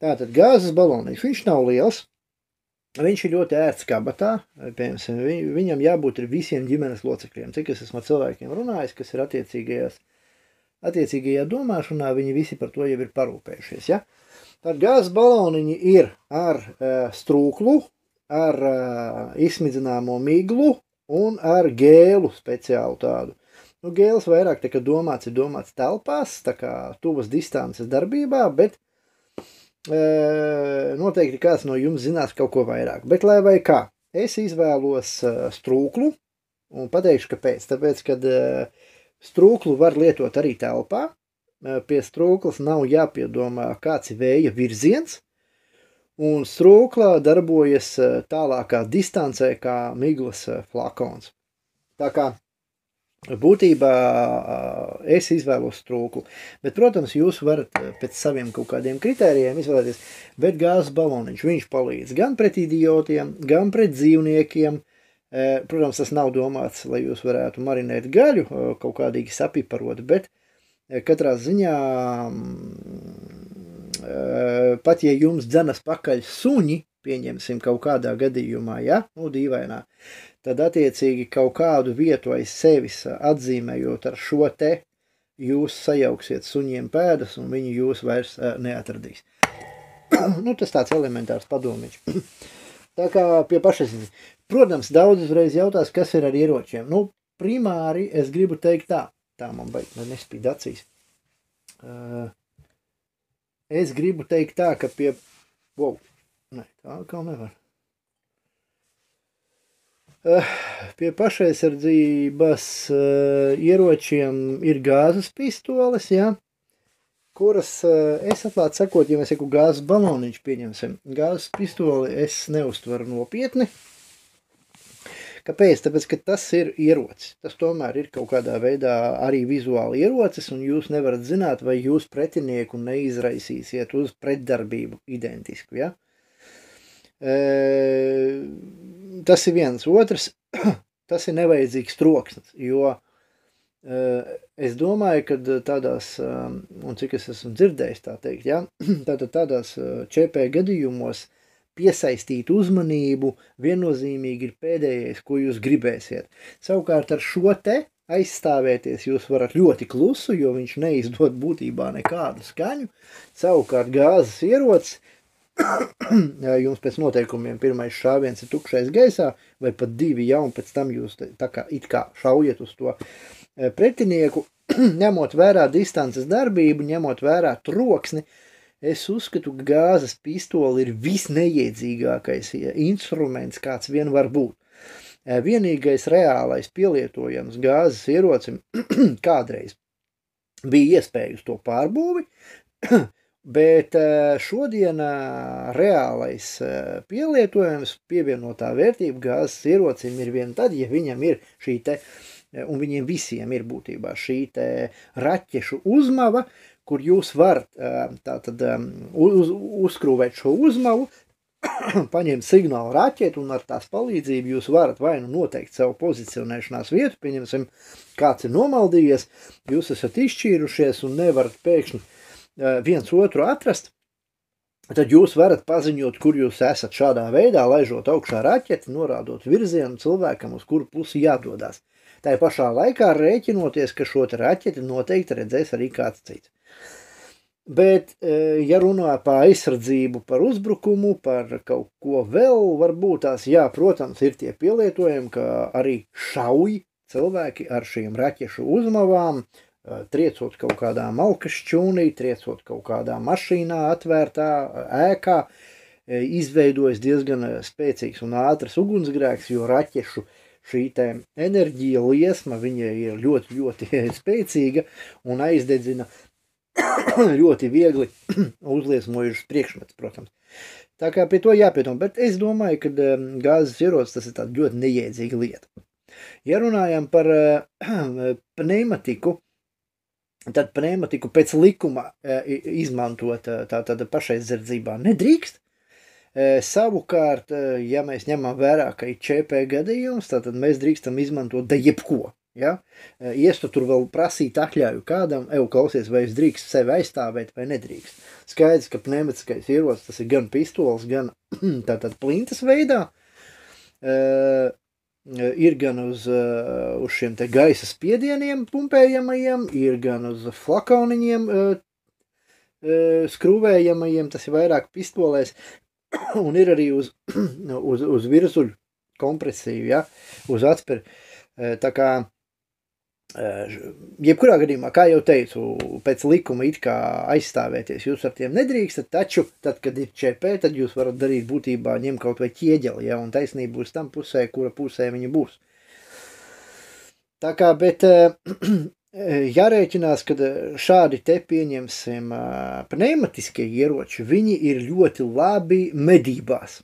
Speaker 1: Tātad gāzes baloniņš, viņš nav liels, viņš ir ļoti ērts kabatā, viņam jābūt ir visiem ģimenes locekļiem, cik es esmu ar cilvēkiem runājis, kas ir attiecīgajā domāšanā, viņi visi par to jau ir parūpējušies, ja. Tad gāzes baloniņi ir ar strūklu, ar izsmidzināmo miglu un ar gēlu speciālu tādu. Nu, gēls vairāk tā kā domāts telpās, tā kā tuvas distances darbībā, bet noteikti kāds no jums zinās kaut ko vairāk. Bet lai vai kā, es izvēlos strūklu un pateikšu, kāpēc. Tāpēc, kad strūklu var lietot arī telpā, pie strūklas nav jāpiedomā, kāds ir vēja virziens, un strūklā darbojas tālākā distancē kā miglas flakons. Tā kā būtībā es izvēlos strūklu, bet, protams, jūs varat pēc saviem kaut kādiem kritērijiem izvēlēties, bet gāzes baloniņš, viņš palīdz gan pret idiotiem, gan pret dzīvniekiem. Protams, tas nav domāts, lai jūs varētu marinēt gaļu, kaut kādīgi sapiparot, bet katrā ziņā pat ja jums dzenas pakaļ suņi, pieņemsim kaut kādā gadījumā, ja, dīvainā, tad attiecīgi kaut kādu vietu aiz sevis atzīmējot ar šo te, jūs sajauksiet suņiem pēdas un viņi jūs vairs neatradīs. Tas tāds elementārs padomiņš. Tā kā pie pašaziņas. Protams, daudz uzreiz jautās, kas ir ar ieročiem. Primāri es gribu teikt tā man baigi, nespīd acīs. Es gribu teikt tā, ka pie... tā kā nevar. Pie pašaizsardzības ieročiem ir gāzes pistoles, ja, kuras, es atklāti sakot, ja mēs saku gāzes baloniņš pieņemsim, gāzes pistoli es neuztveru nopietni. Kāpēc? Tāpēc, ka tas ir ierocis. Tas tomēr ir kaut kādā veidā arī vizuāli ierocis, un jūs nevarat zināt, vai jūs pretinieku neizraisīsiet uz pretdarbību identisku, ja? Tas ir viens. Otrs, tas ir nevajadzīgs troksnis, jo es domāju, ka tādās, un cik es esmu dzirdējis tā teikt, ja, tātad tādās ČP gadījumos piesaistīt uzmanību viennozīmīgi ir pēdējais, ko jūs gribēsiet. Savukārt ar šo te aizstāvēties jūs varat ļoti klusu, jo viņš neizdod būtībā nekādu skaņu. Savukārt gāzes ierocis, jums pēc noteikumiem pirmais šāviens ir tukšais gaisā, vai pat divi, ja, un pēc tam jūs tā kā it kā šaujat uz to pretinieku, ņemot vērā distances darbību, ņemot vērā troksni. Es uzskatu, ka gāzes pistoli ir visneiedzīgākais instruments, kāds vien var būt. Vienīgais reālais pielietojams gāzes ierocim kādreiz bija iespēja uz to pārbūvi, bet šodien reālais pielietojums, pievienotā vērtība gāzes ierocim ir vien tad, ja viņam ir šī te, un viņiem visiem ir būtībā šī te raķešu uzmava, kur jūs varat tātad uzskrūvēt šo uzmavu, paņemt signālu raķetu, un ar tās palīdzību jūs varat vai nu noteikt savu pozicionēšanās vietu, pieņemsim, kāds ir nomaldījies, jūs esat izšķīrušies un nevarat pēkšņi viens otru atrast, tad jūs varat paziņot, kur jūs esat šādā veidā, laižot augšā raķeti, norādot virzienu cilvēkam, uz kuru pusi jādodās. Tā pašā laikā rēķinoties, ka šo raķeti noteikti redzēs arī kāds cits. Bet, ja runā par aizsardzību, par uzbrukumu, par kaut ko vēl, varbūt tās, jā, protams, ir tie pielietojumi, ka arī šauj cilvēki ar šīm raķešu uzmavām, triecot kaut kādā malkas šķūnī, triecot kaut kādā mašīnā atvērtā ēkā, izveidojas diezgan spēcīgs un ātrs ugunsgrēks, jo raķešu šī te enerģija liesma, viņa ir ļoti, ļoti spēcīga un aizdedzina ļoti viegli uzliesmojušas priekšmets, protams. Tā kā pie to jāpietom, bet es domāju, ka gāzes ierocis tas ir tāda ļoti neiedzīga lieta. Ja runājam par pneimatiku, tad pneimatiku pēc likuma izmantot tāda pašaizsardzībā nedrīkst. Savukārt, ja mēs ņemam vērā, ka ir ČP gadījums, tad mēs drīkstam izmantot da jebko. Ja? Iestu tur vēl prasīt atļauju kādam, klausies, vai es drīkst sevi aizstāvēt vai nedrīkst. Skaidrs, ka pneimatiskais ierocis, tas ir gan pistols, gan tātad plintas veidā, ir gan uz šiem te gaisa spiedieniem pumpējamajiem, ir gan uz flakoniņiem skrūvējamajiem, tas ir vairāk pistolēs, un ir arī uz virzuļu kompresiju, ja? Uz atsperi. Tā kā jebkurā gadījumā, kā jau teicu, pēc likuma it kā aizstāvēties jūs ar tiem nedrīkstat, taču tad, kad ir ČP, tad jūs varat darīt būtībā ņem kaut vai ķieģeli, ja, un taisnība būs tam pusē, kura pusē viņa būs. Tā kā, bet Jārēķinās, ka šādi te pieņemsim pneimatiskie ieroči, viņi ir ļoti labi medībās.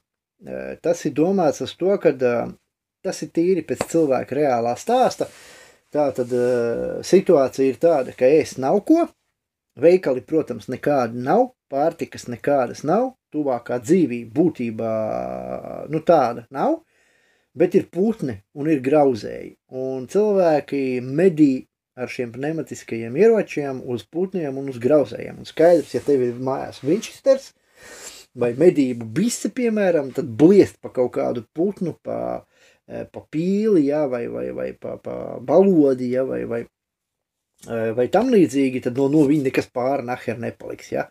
Speaker 1: Tas ir domāts uz to, ka tas ir tīri pēc cilvēka reālā stāsta. Tātad situācija ir tāda, ka ēst nav ko, veikali, protams, nekādi nav, pārtikas nekādas nav, tuvākā dzīvība būtībā tāda nav, bet ir putni un ir grauzēji. Un cilvēki medī ar šiem pneumatiskajiem ieročiem uz putniem un uz grauzējiem. Un skaidrs, ja tev ir mājās Winchesters vai medību bise, piemēram, tad bliest pa kaut kādu putnu, pa pīli, ja, vai pa balodi, ja, vai tam līdzīgi, tad no viņa nekas pāri naher nepaliks. Ja.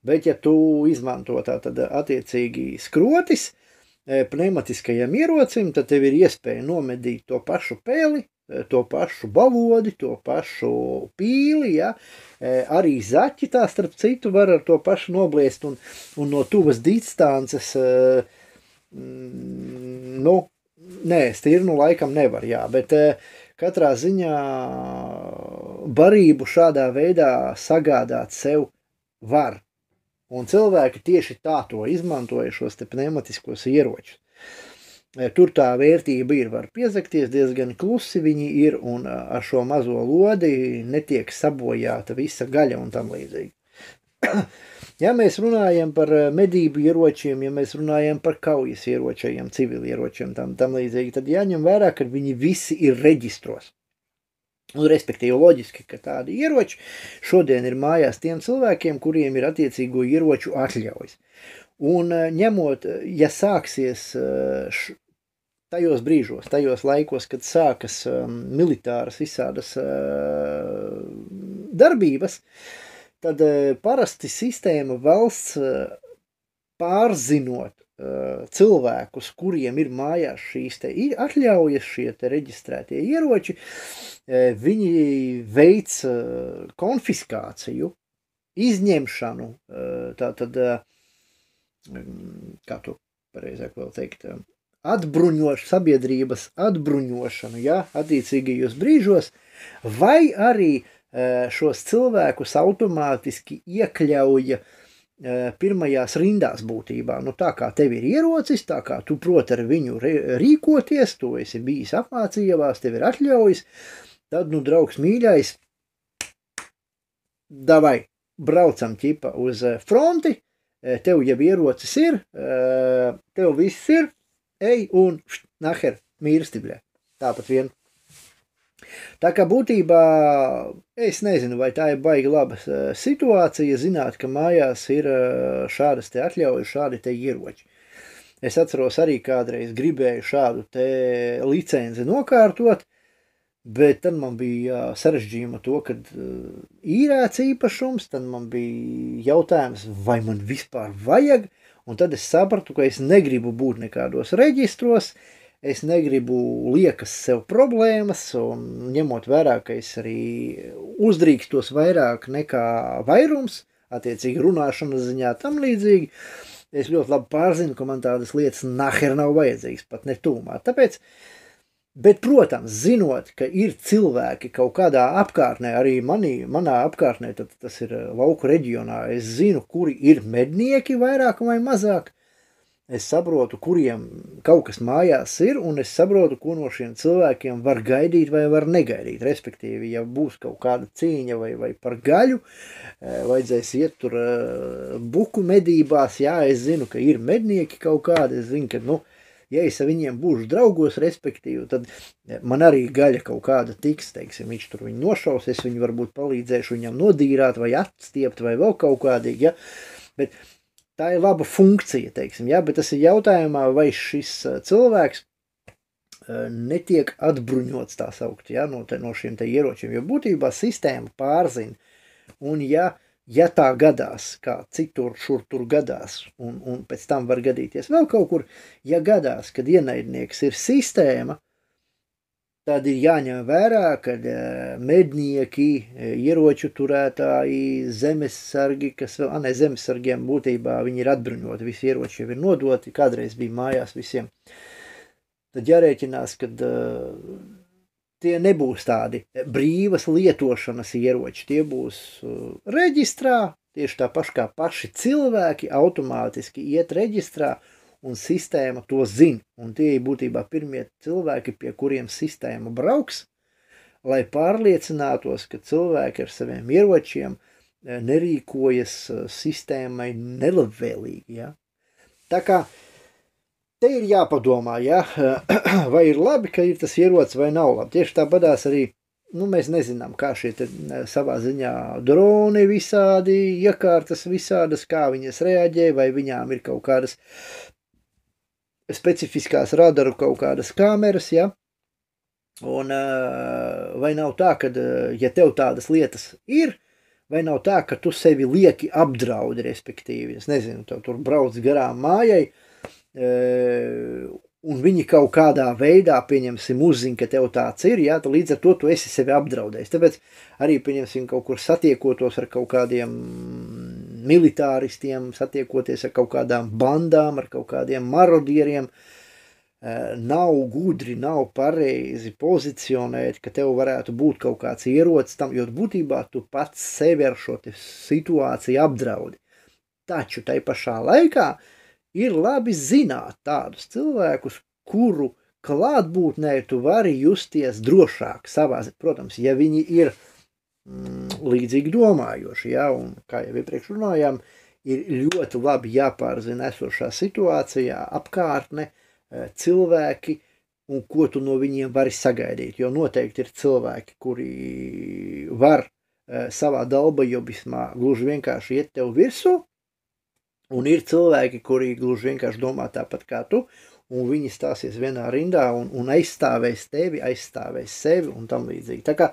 Speaker 1: Bet ja tu izmanto tā tad attiecīgi skrotis pneumatiskajam ierocim, tad tev ir iespēja nomedīt to pašu pēli, to pašu balodi, to pašu pīli, ja, arī zaķi tā starp citu var ar to pašu nobliest un no tuvas distances, stirnu laikam nevar, jā, bet katrā ziņā barību šādā veidā sagādāt sev var. Un cilvēki tieši tā to izmantoja šos te pneumatiskos ieročus. Tur tā vērtība ir, var piezakties diezgan klusi viņi ir, un ar šo mazo lodi netiek sabojāta visa gaļa un tam līdzīgi. Ja mēs runājam par medību ieročiem, ja mēs runājam par kaujas ieročiem, civili ieročiem, tam līdzīgi, tad jāņem vērā, ka viņi visi ir reģistros. Un respektīvi loģiski, ka tādi ieroči šodien ir mājās tiem cilvēkiem, kuriem ir attiecīgo ieroču atļaujas. Un ņemot, ja sāksies tajos brīžos, tajos laikos, kad sākas militāras visādas darbības, tad parasti sistēma valsts pārzinot cilvēkus, kuriem ir mājās šīs te atļaujas, šie te reģistrētie ieroči, viņi veic konfiskāciju, izņemšanu, tātad, kā to pareizāk vēl teikt, sabiedrības atbruņošanu, ja, attiecīgajos brīžos, vai arī šos cilvēkus automātiski iekļauja pirmajās rindās būtībā. Tā kā tev ir ierocis, tā kā tu proti ar viņu rīkoties, tu esi bijis apmācījavās, tev ir atļaujas, tad, draugs mīļais, davai, braucam ķipa uz fronti, tev jau ierocis ir, tev viss ir, ej un naher, mīrstibļē. Tāpat vien. Tā kā būtībā, es nezinu, vai tā ir baigi laba situācija, zināt, ka mājās ir šādas te atļaujas, šādi te ieroči. Es atceros arī kādreiz gribēju šādu te licenci nokārtot, bet tad man bija sarežģījuma to, kad īrēts īpašums, tad man bija jautājums, vai man vispār vajag, un tad es sapratu, ka es negribu būt nekādos reģistros, es negribu liekas sev problēmas, un ņemot vērā, ka es arī uzdrīkstos vairāk nekā vairums, attiecīgi runāšanas ziņā tam līdzīgi, es ļoti labi pārzinu, ka man tādas lietas naher nav vajadzīgas, pat ne tūmā. Tāpēc, bet, protams, zinot, ka ir cilvēki kaut kādā apkārtnē, arī manā apkārtnē, tad tas ir lauku reģionā, es zinu, kuri ir mednieki vairāk vai mazāk, es saprotu, kuriem kaut kas mājās ir, un es saprotu, ko no šiem cilvēkiem var gaidīt vai var negaidīt. Respektīvi, ja būs kaut kāda cīņa vai par gaļu, vajadzēs iet tur buku medībās, jā, es zinu, ka ir mednieki kaut kādi, es zinu, ka, ja es ar viņiem būšu draugos, respektīvi, tad man arī gaļa kaut kāda tiks, teiksim, viņš tur viņu nošaus, es viņu varbūt palīdzēšu viņam nodīrāt vai atstiept vai vēl kaut kādīgi, ja, bet tā ir laba funkcija, teiksim, ja, bet tas ir jautājumā, vai šis cilvēks netiek atbruņots tā saukt, ja, no šiem te ieročiem, jo būtībā sistēma pārzina, un ja tā gadās, kā citur šur tur gadās, un pēc tam var gadīties vēl kaut kur, ja gadās, kad ienaidnieks ir sistēma, tad ir jāņem vērā, ka mednieki, ieroču turētāji, zemesargi, kas vēl, zemesargiem būtībā viņi ir atbruņoti, visi ieroči jau ir nodoti, kādreiz bija mājās visiem. Tad jārēķinās, kad tie nebūs tādi brīvas lietošanas ieroči, tie būs reģistrā, tieši tā paši kā paši cilvēki automātiski iet reģistrā, un sistēma to zina, un tie ir būtībā pirmie cilvēki, pie kuriem sistēma brauks, lai pārliecinātos, ka cilvēki ar saviem ieročiem nerīkojas sistēmai nelabvēlīgi, ja? Tā kā te ir jāpadomā, ja? Vai ir labi, ka ir tas ierocis vai nav labi. Tieši tāpatās arī, mēs nezinām, kā šie te savā ziņā droni visādi, iekārtas visādas, kā viņas reaģē, vai viņām ir kaut kādas specifiskās radaru kaut kādas kameras, ja? Un vai nav tā, ka, ja tev tādas lietas ir, vai nav tā, ka tu sevi lieki apdraudi, respektīvi, es nezinu, tev tur brauc garām mājai, un viņi kaut kādā veidā, pieņemsim, uzzina, ka tev tāds ir, ja, tad līdz ar to tu esi sevi apdraudējis. Tāpēc arī, pieņemsim, kaut kur satiekotos ar kaut kādiem militāristiem, satiekoties ar kaut kādām bandām, ar kaut kādiem marodieriem, nav gudri, nav pareizi pozicionēt, ka tev varētu būt kaut kāds ierocis tam, jo būtībā tu pats sevi ar šo situāciju apdraudi. Taču tai pašā laikā ir labi zināt tādus cilvēkus, kuru klātbūtnē tu vari justies drošāk savā, protams, ja viņi ir līdzīgi domājoši, ja, un kā jau iepriekš runājām, ir ļoti labi jāpārzina esošā situācijā, apkārtne, cilvēki, un ko tu no viņiem vari sagaidīt, jo noteikti ir cilvēki, kuri var savā dalbajobismā gluži vienkārši iet tev virsū, un ir cilvēki, kuri gluži vienkārši domā tāpat kā tu, un viņi stāsies vienā rindā un aizstāvēs tevi, aizstāvēs sevi un tam līdzīgi. Tā kā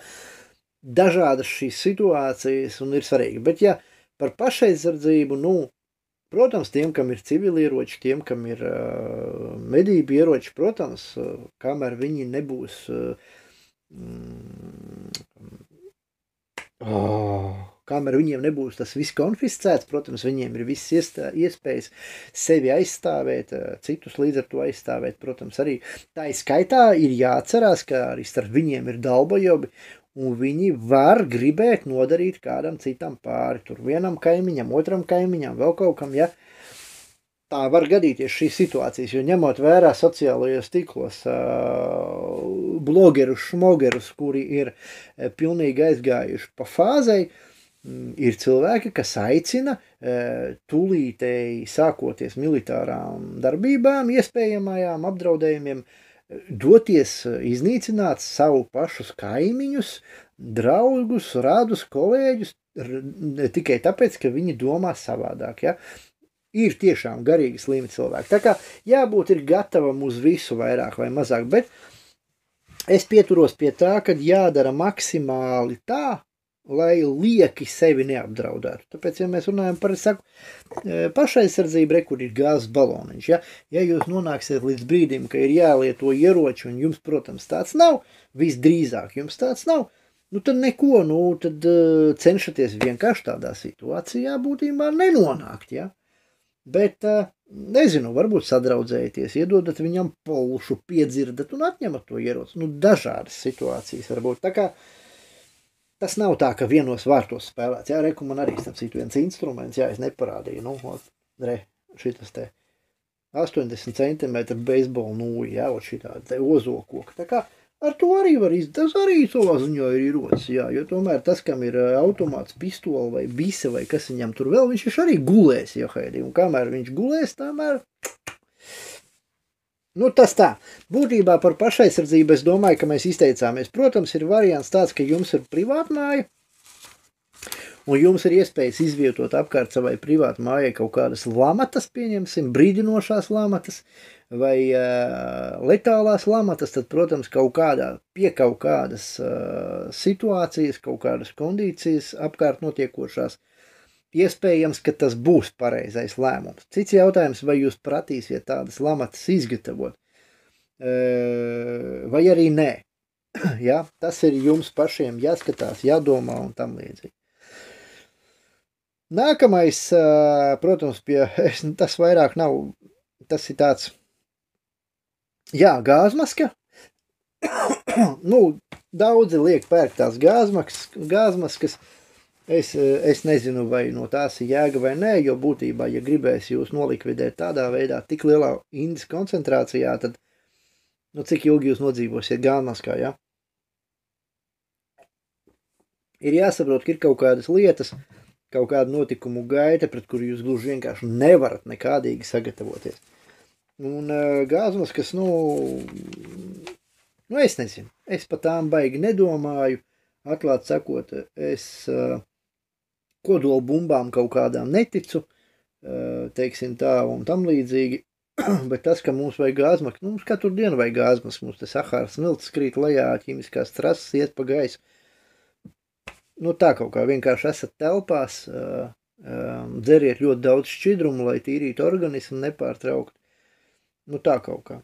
Speaker 1: dažādas šīs situācijas un ir svarīgi, bet ja par pašaizsardzību, protams, tiem, kam ir civilieroči, tiem, kam ir medību ieroči, protams, kamēr viņi nebūs kamēr viņiem nebūs tas viss konfiscēts, protams, viņiem ir viss iespējas sevi aizstāvēt, citus līdz ar to aizstāvēt, protams, arī tā skaitā ir jāatcerās, ka arī starp viņiem ir dalbajobi, un viņi var gribēt nodarīt kādam citam pāri, tur vienam kaimiņam, otram kaimiņam, vēl kaut kam, ja. Tā var gadīties šīs situācijas, jo ņemot vērā sociālajos tīklos blogerus, šmogerus, kuri ir pilnīgi aizgājuši pa fāzei, ir cilvēki, kas aicina tūlītēji sākoties militārām darbībām, iespējamajām apdraudējumiem, doties iznīcināt savu pašus kaimiņus, draugus, radus, kolēģus, tikai tāpēc, ka viņi domā savādāk, ja? Ir tiešām garīgi slimi cilvēki. Tā kā jābūt ir gatavam uz visu vairāk vai mazāk, bet es pieturos pie tā, ka jādara maksimāli tā, lai lieki sevi neapdraudētu. Tāpēc, ja mēs runājam par, pašaizsardzību, kur ir gāzes baloniņš, ja jūs nonāksiet līdz brīdim, ka ir jālieto ieroči, un jums, protams, tāds nav, visdrīzāk jums tāds nav, tad neko, tad cenšaties vienkārši tādā situācijā būtībā nenonākt, ja? Bet, nezinu, varbūt sadraudzējieties, iedodat viņam polšu, piedzirdat un atņemat to ieroci. Dažādas situācijas varbūt. Tā kā tas nav tā, ka vienos vārtos spēlēts. Jā, reku man arī starp citu viens instruments, es neparādīju. Šitas te 80 centimetru beisbola nūji, šitā te ozokoka. Tā kā ar to arī var tas arī savā ziņā ir ierocis, jo tomēr tas, kam ir automāts, pistola vai bise vai kas viņam tur vēl, viņš arī gulēs, un kamēr viņš gulēs, tamēr, tas tā. Būtībā par pašaizsardzību es domāju, ka mēs izteicāmies. Protams, ir variants tāds, ka jums ir privātmāja, un jums ir iespējas izvietot apkārt savai privātmājai kaut kādas lamatas, pieņemsim, brīdinošās lamatas, vai letālās lamatas, tad, protams, pie kaut kādas situācijas, kaut kādas kondīcijas apkārt notiekošās, iespējams, ka tas būs pareizais lēmums. Cits jautājums, vai jūs pratīsiet tādas lamatas izgatavot, vai arī nē. Ja? Tas ir jums pašiem jāskatās, jādomā un tam līdzīgi. Nākamais, protams, tas vairāk nav, tas ir tāds, gāzmaska. Daudzi liek pērk tās gāzmaskas. Es nezinu, vai no tās ir jēga vai nē, jo būtībā, ja gribēs jūs nolikvidēt tādā veidā tik lielā indas koncentrācijā, tad, nu, cik ilgi jūs nodzīvosiet gāzmaskā, ja? Ir jāsaprot, ka ir kaut kādas lietas, kaut kāda notikumu gaita, pret kuru jūs gluži vienkārši nevarat nekādīgi sagatavoties. Un gāzmaskas, es nezinu, es par tām baigi nedomāju, atklāt sakot, es kodola bumbām kaut kādām neticu, teiksim tā un tam līdzīgi, bet tas, ka mums vajag gāzmaskas, mums katru dienu vajag gāzmaskas, mums te Sahāras smilts krīt lejā, ķīmiskās trases iet pa gaisu. Nu tā kaut kā vienkārši esat telpās, dzeriet ļoti daudz šķidrumu, lai tīrītu organismu nepārtraukt. Nu tā kaut kā.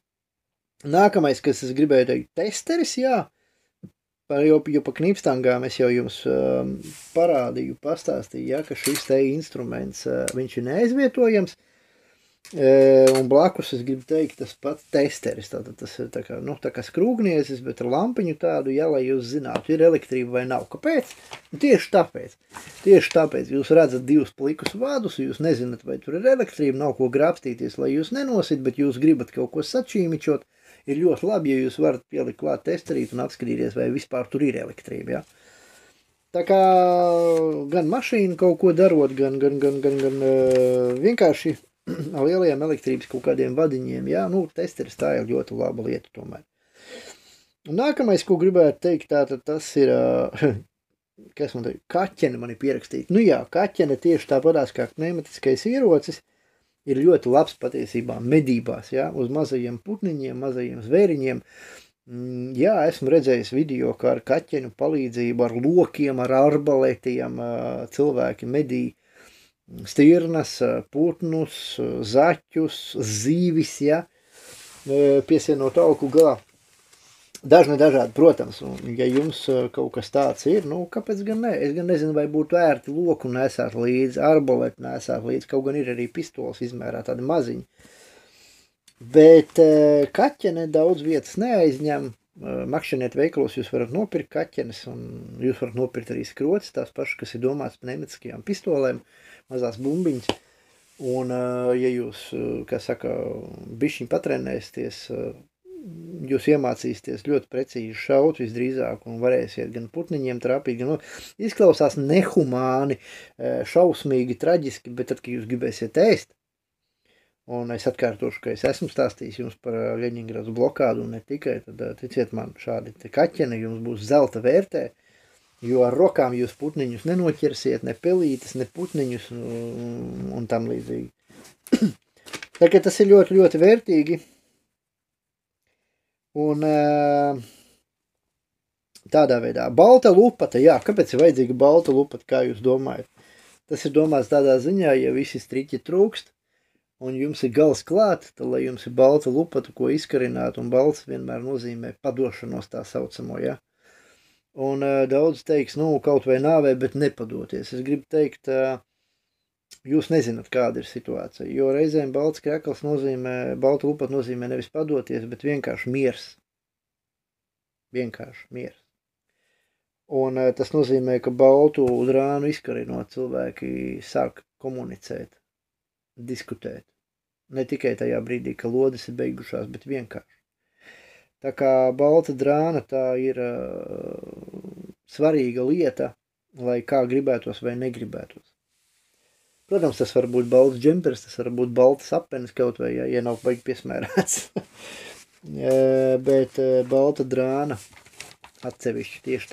Speaker 1: Nākamais, kas es gribēju teikt, testeris, jā, jo pa knipstangām es jau jums parādīju, pastāstīju, ja, ka šis te instruments, viņš ir neaizvietojams, un blakus es gribu teikt tas pats testeris, tātad tas ir tā kā skrūgniezis, bet ar lampiņu tādu, ja, lai jūs zinātu, ir elektrība vai nav. Kāpēc? Tieši tāpēc jūs redzat divus plikus vadus, jūs nezināt, vai tur ir elektrība, nav ko grabstīties, lai jūs nenosit, bet jūs gribat kaut ko sačīmičot, ir ļoti labi, ja jūs varat pielikt klāt testerīt un apskatīties, vai vispār tur ir elektrība, ja. Tā kā gan mašīnu kaut ko darot, gan vienkārši ar lielajiem elektrības kaut kādiem vadiņiem, jā, testeris tā ir ļoti laba lieta tomēr. Un nākamais, ko gribētu teikt, tātad tas ir, kas man teikt, kaķene man ir pierakstīta. Nu jā, kaķene tieši tāpatās kā pneumatiskais ierocis ir ļoti labs patiesībā medībās, jā, uz mazajiem putniņiem, mazajiem zvēriņiem. Jā, esmu redzējis video, kā ar kaķeņu palīdzību, ar lokiem, ar arbaletiem cilvēki medī stirnas, putnus, zaķus, zīvis, ja, piesienot auku galā. Dažādi, protams, un ja jums kaut kas tāds ir, kāpēc gan ne? Es gan nezinu, vai būtu vērti loku nesāt līdzi, arbaleti nesāt līdzi, kaut gan ir arī pistoles izmērā tādi maziņi. Bet kaķene daudz vietas neaizņem, makšķerniet veikalos jūs varat nopirkt kaķenes, un jūs varat nopirkt arī skrocis, tās pašas, kas ir domāts pneumatiskajām pistolēm, mazās bumbiņas, un ja jūs, kā saka, bišķiņ patrenēsties, jūs iemācīsieties ļoti precīzi šaut visdrīzāk un varēsiet gan putniņiem trāpīt, gan izklausās nehumāni, šausmīgi, traģiski, bet tad, kad jūs gribēsiet ēst, un es atkārtošu, ka es esmu stāstījis jums par Ļeņingradas blokādu un ne tikai, tad ticiet man, šādi te kaķeni jums būs zelta vērtē, jo ar rokām jūs putniņus nenoķersiet, ne pelītes, ne putniņus un tam līdzīgi. Tā kā tas ir ļoti, ļoti vērtīgi. Un tādā veidā. Balta lupata, jā, kāpēc ir vajadzīga balta lupata, kā jūs domājat? Tas ir domāts tādā ziņā, ja visi striķi trūkst, un jums ir gals klāt, tad, lai jums ir balta lupata, ko izkarināt, un balts vienmēr nozīmē padošanos tā saucamo, jā. Un daudz teiks, kaut vai nāvē, bet nepadoties. Es gribu teikt, jūs nezināt, kāda ir situācija, jo reizēm balts krekls nozīmē, balta lupata nozīmē nevis padoties, bet vienkārši miers. Vienkārši miers. Un tas nozīmē, ka baltu drānu izkarinot cilvēki sāk komunicēt, diskutēt. Ne tikai tajā brīdī, ka lodes ir beigušās, bet vienkārši. Tā kā balta drāna tā ir svarīga lieta, lai kā gribētos vai negribētos. Protams, tas var būt balts džempers, tas var būt baltas apenes kaut vai, ja nav baigi piesmērēts. Bet balta drāna atsevišķi tieši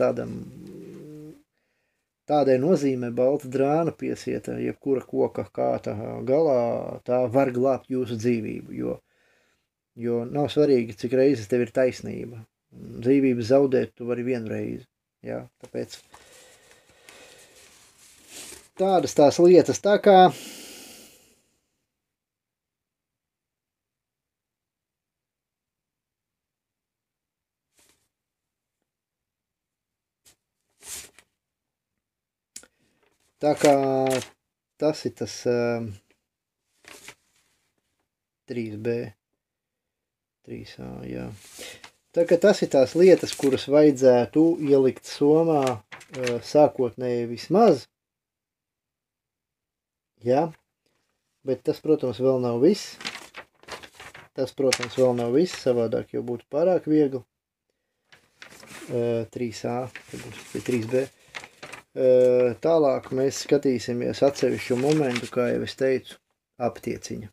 Speaker 1: tādai nozīmē balta drāna piesieta, jebkura koka kāta galā, tā var glābt jūsu dzīvību, jo nav svarīgi, cik reizes tev ir taisnība. Dzīvību zaudēt tu vari vienreiz, jā, tāpēc tādas tās lietas, tā kā tas ir tas 3B, 3A, jā. Tā kā tas ir tās lietas, kuras vajadzētu ielikt somā sākotnēji vismaz. Jā, bet tas, protams, vēl nav viss. Savādāk jau būtu pārāk viegli. 3A, tad būs 3B. Tālāk mēs skatīsimies atsevišķu momentu, kā jau es teicu, aptieciņa.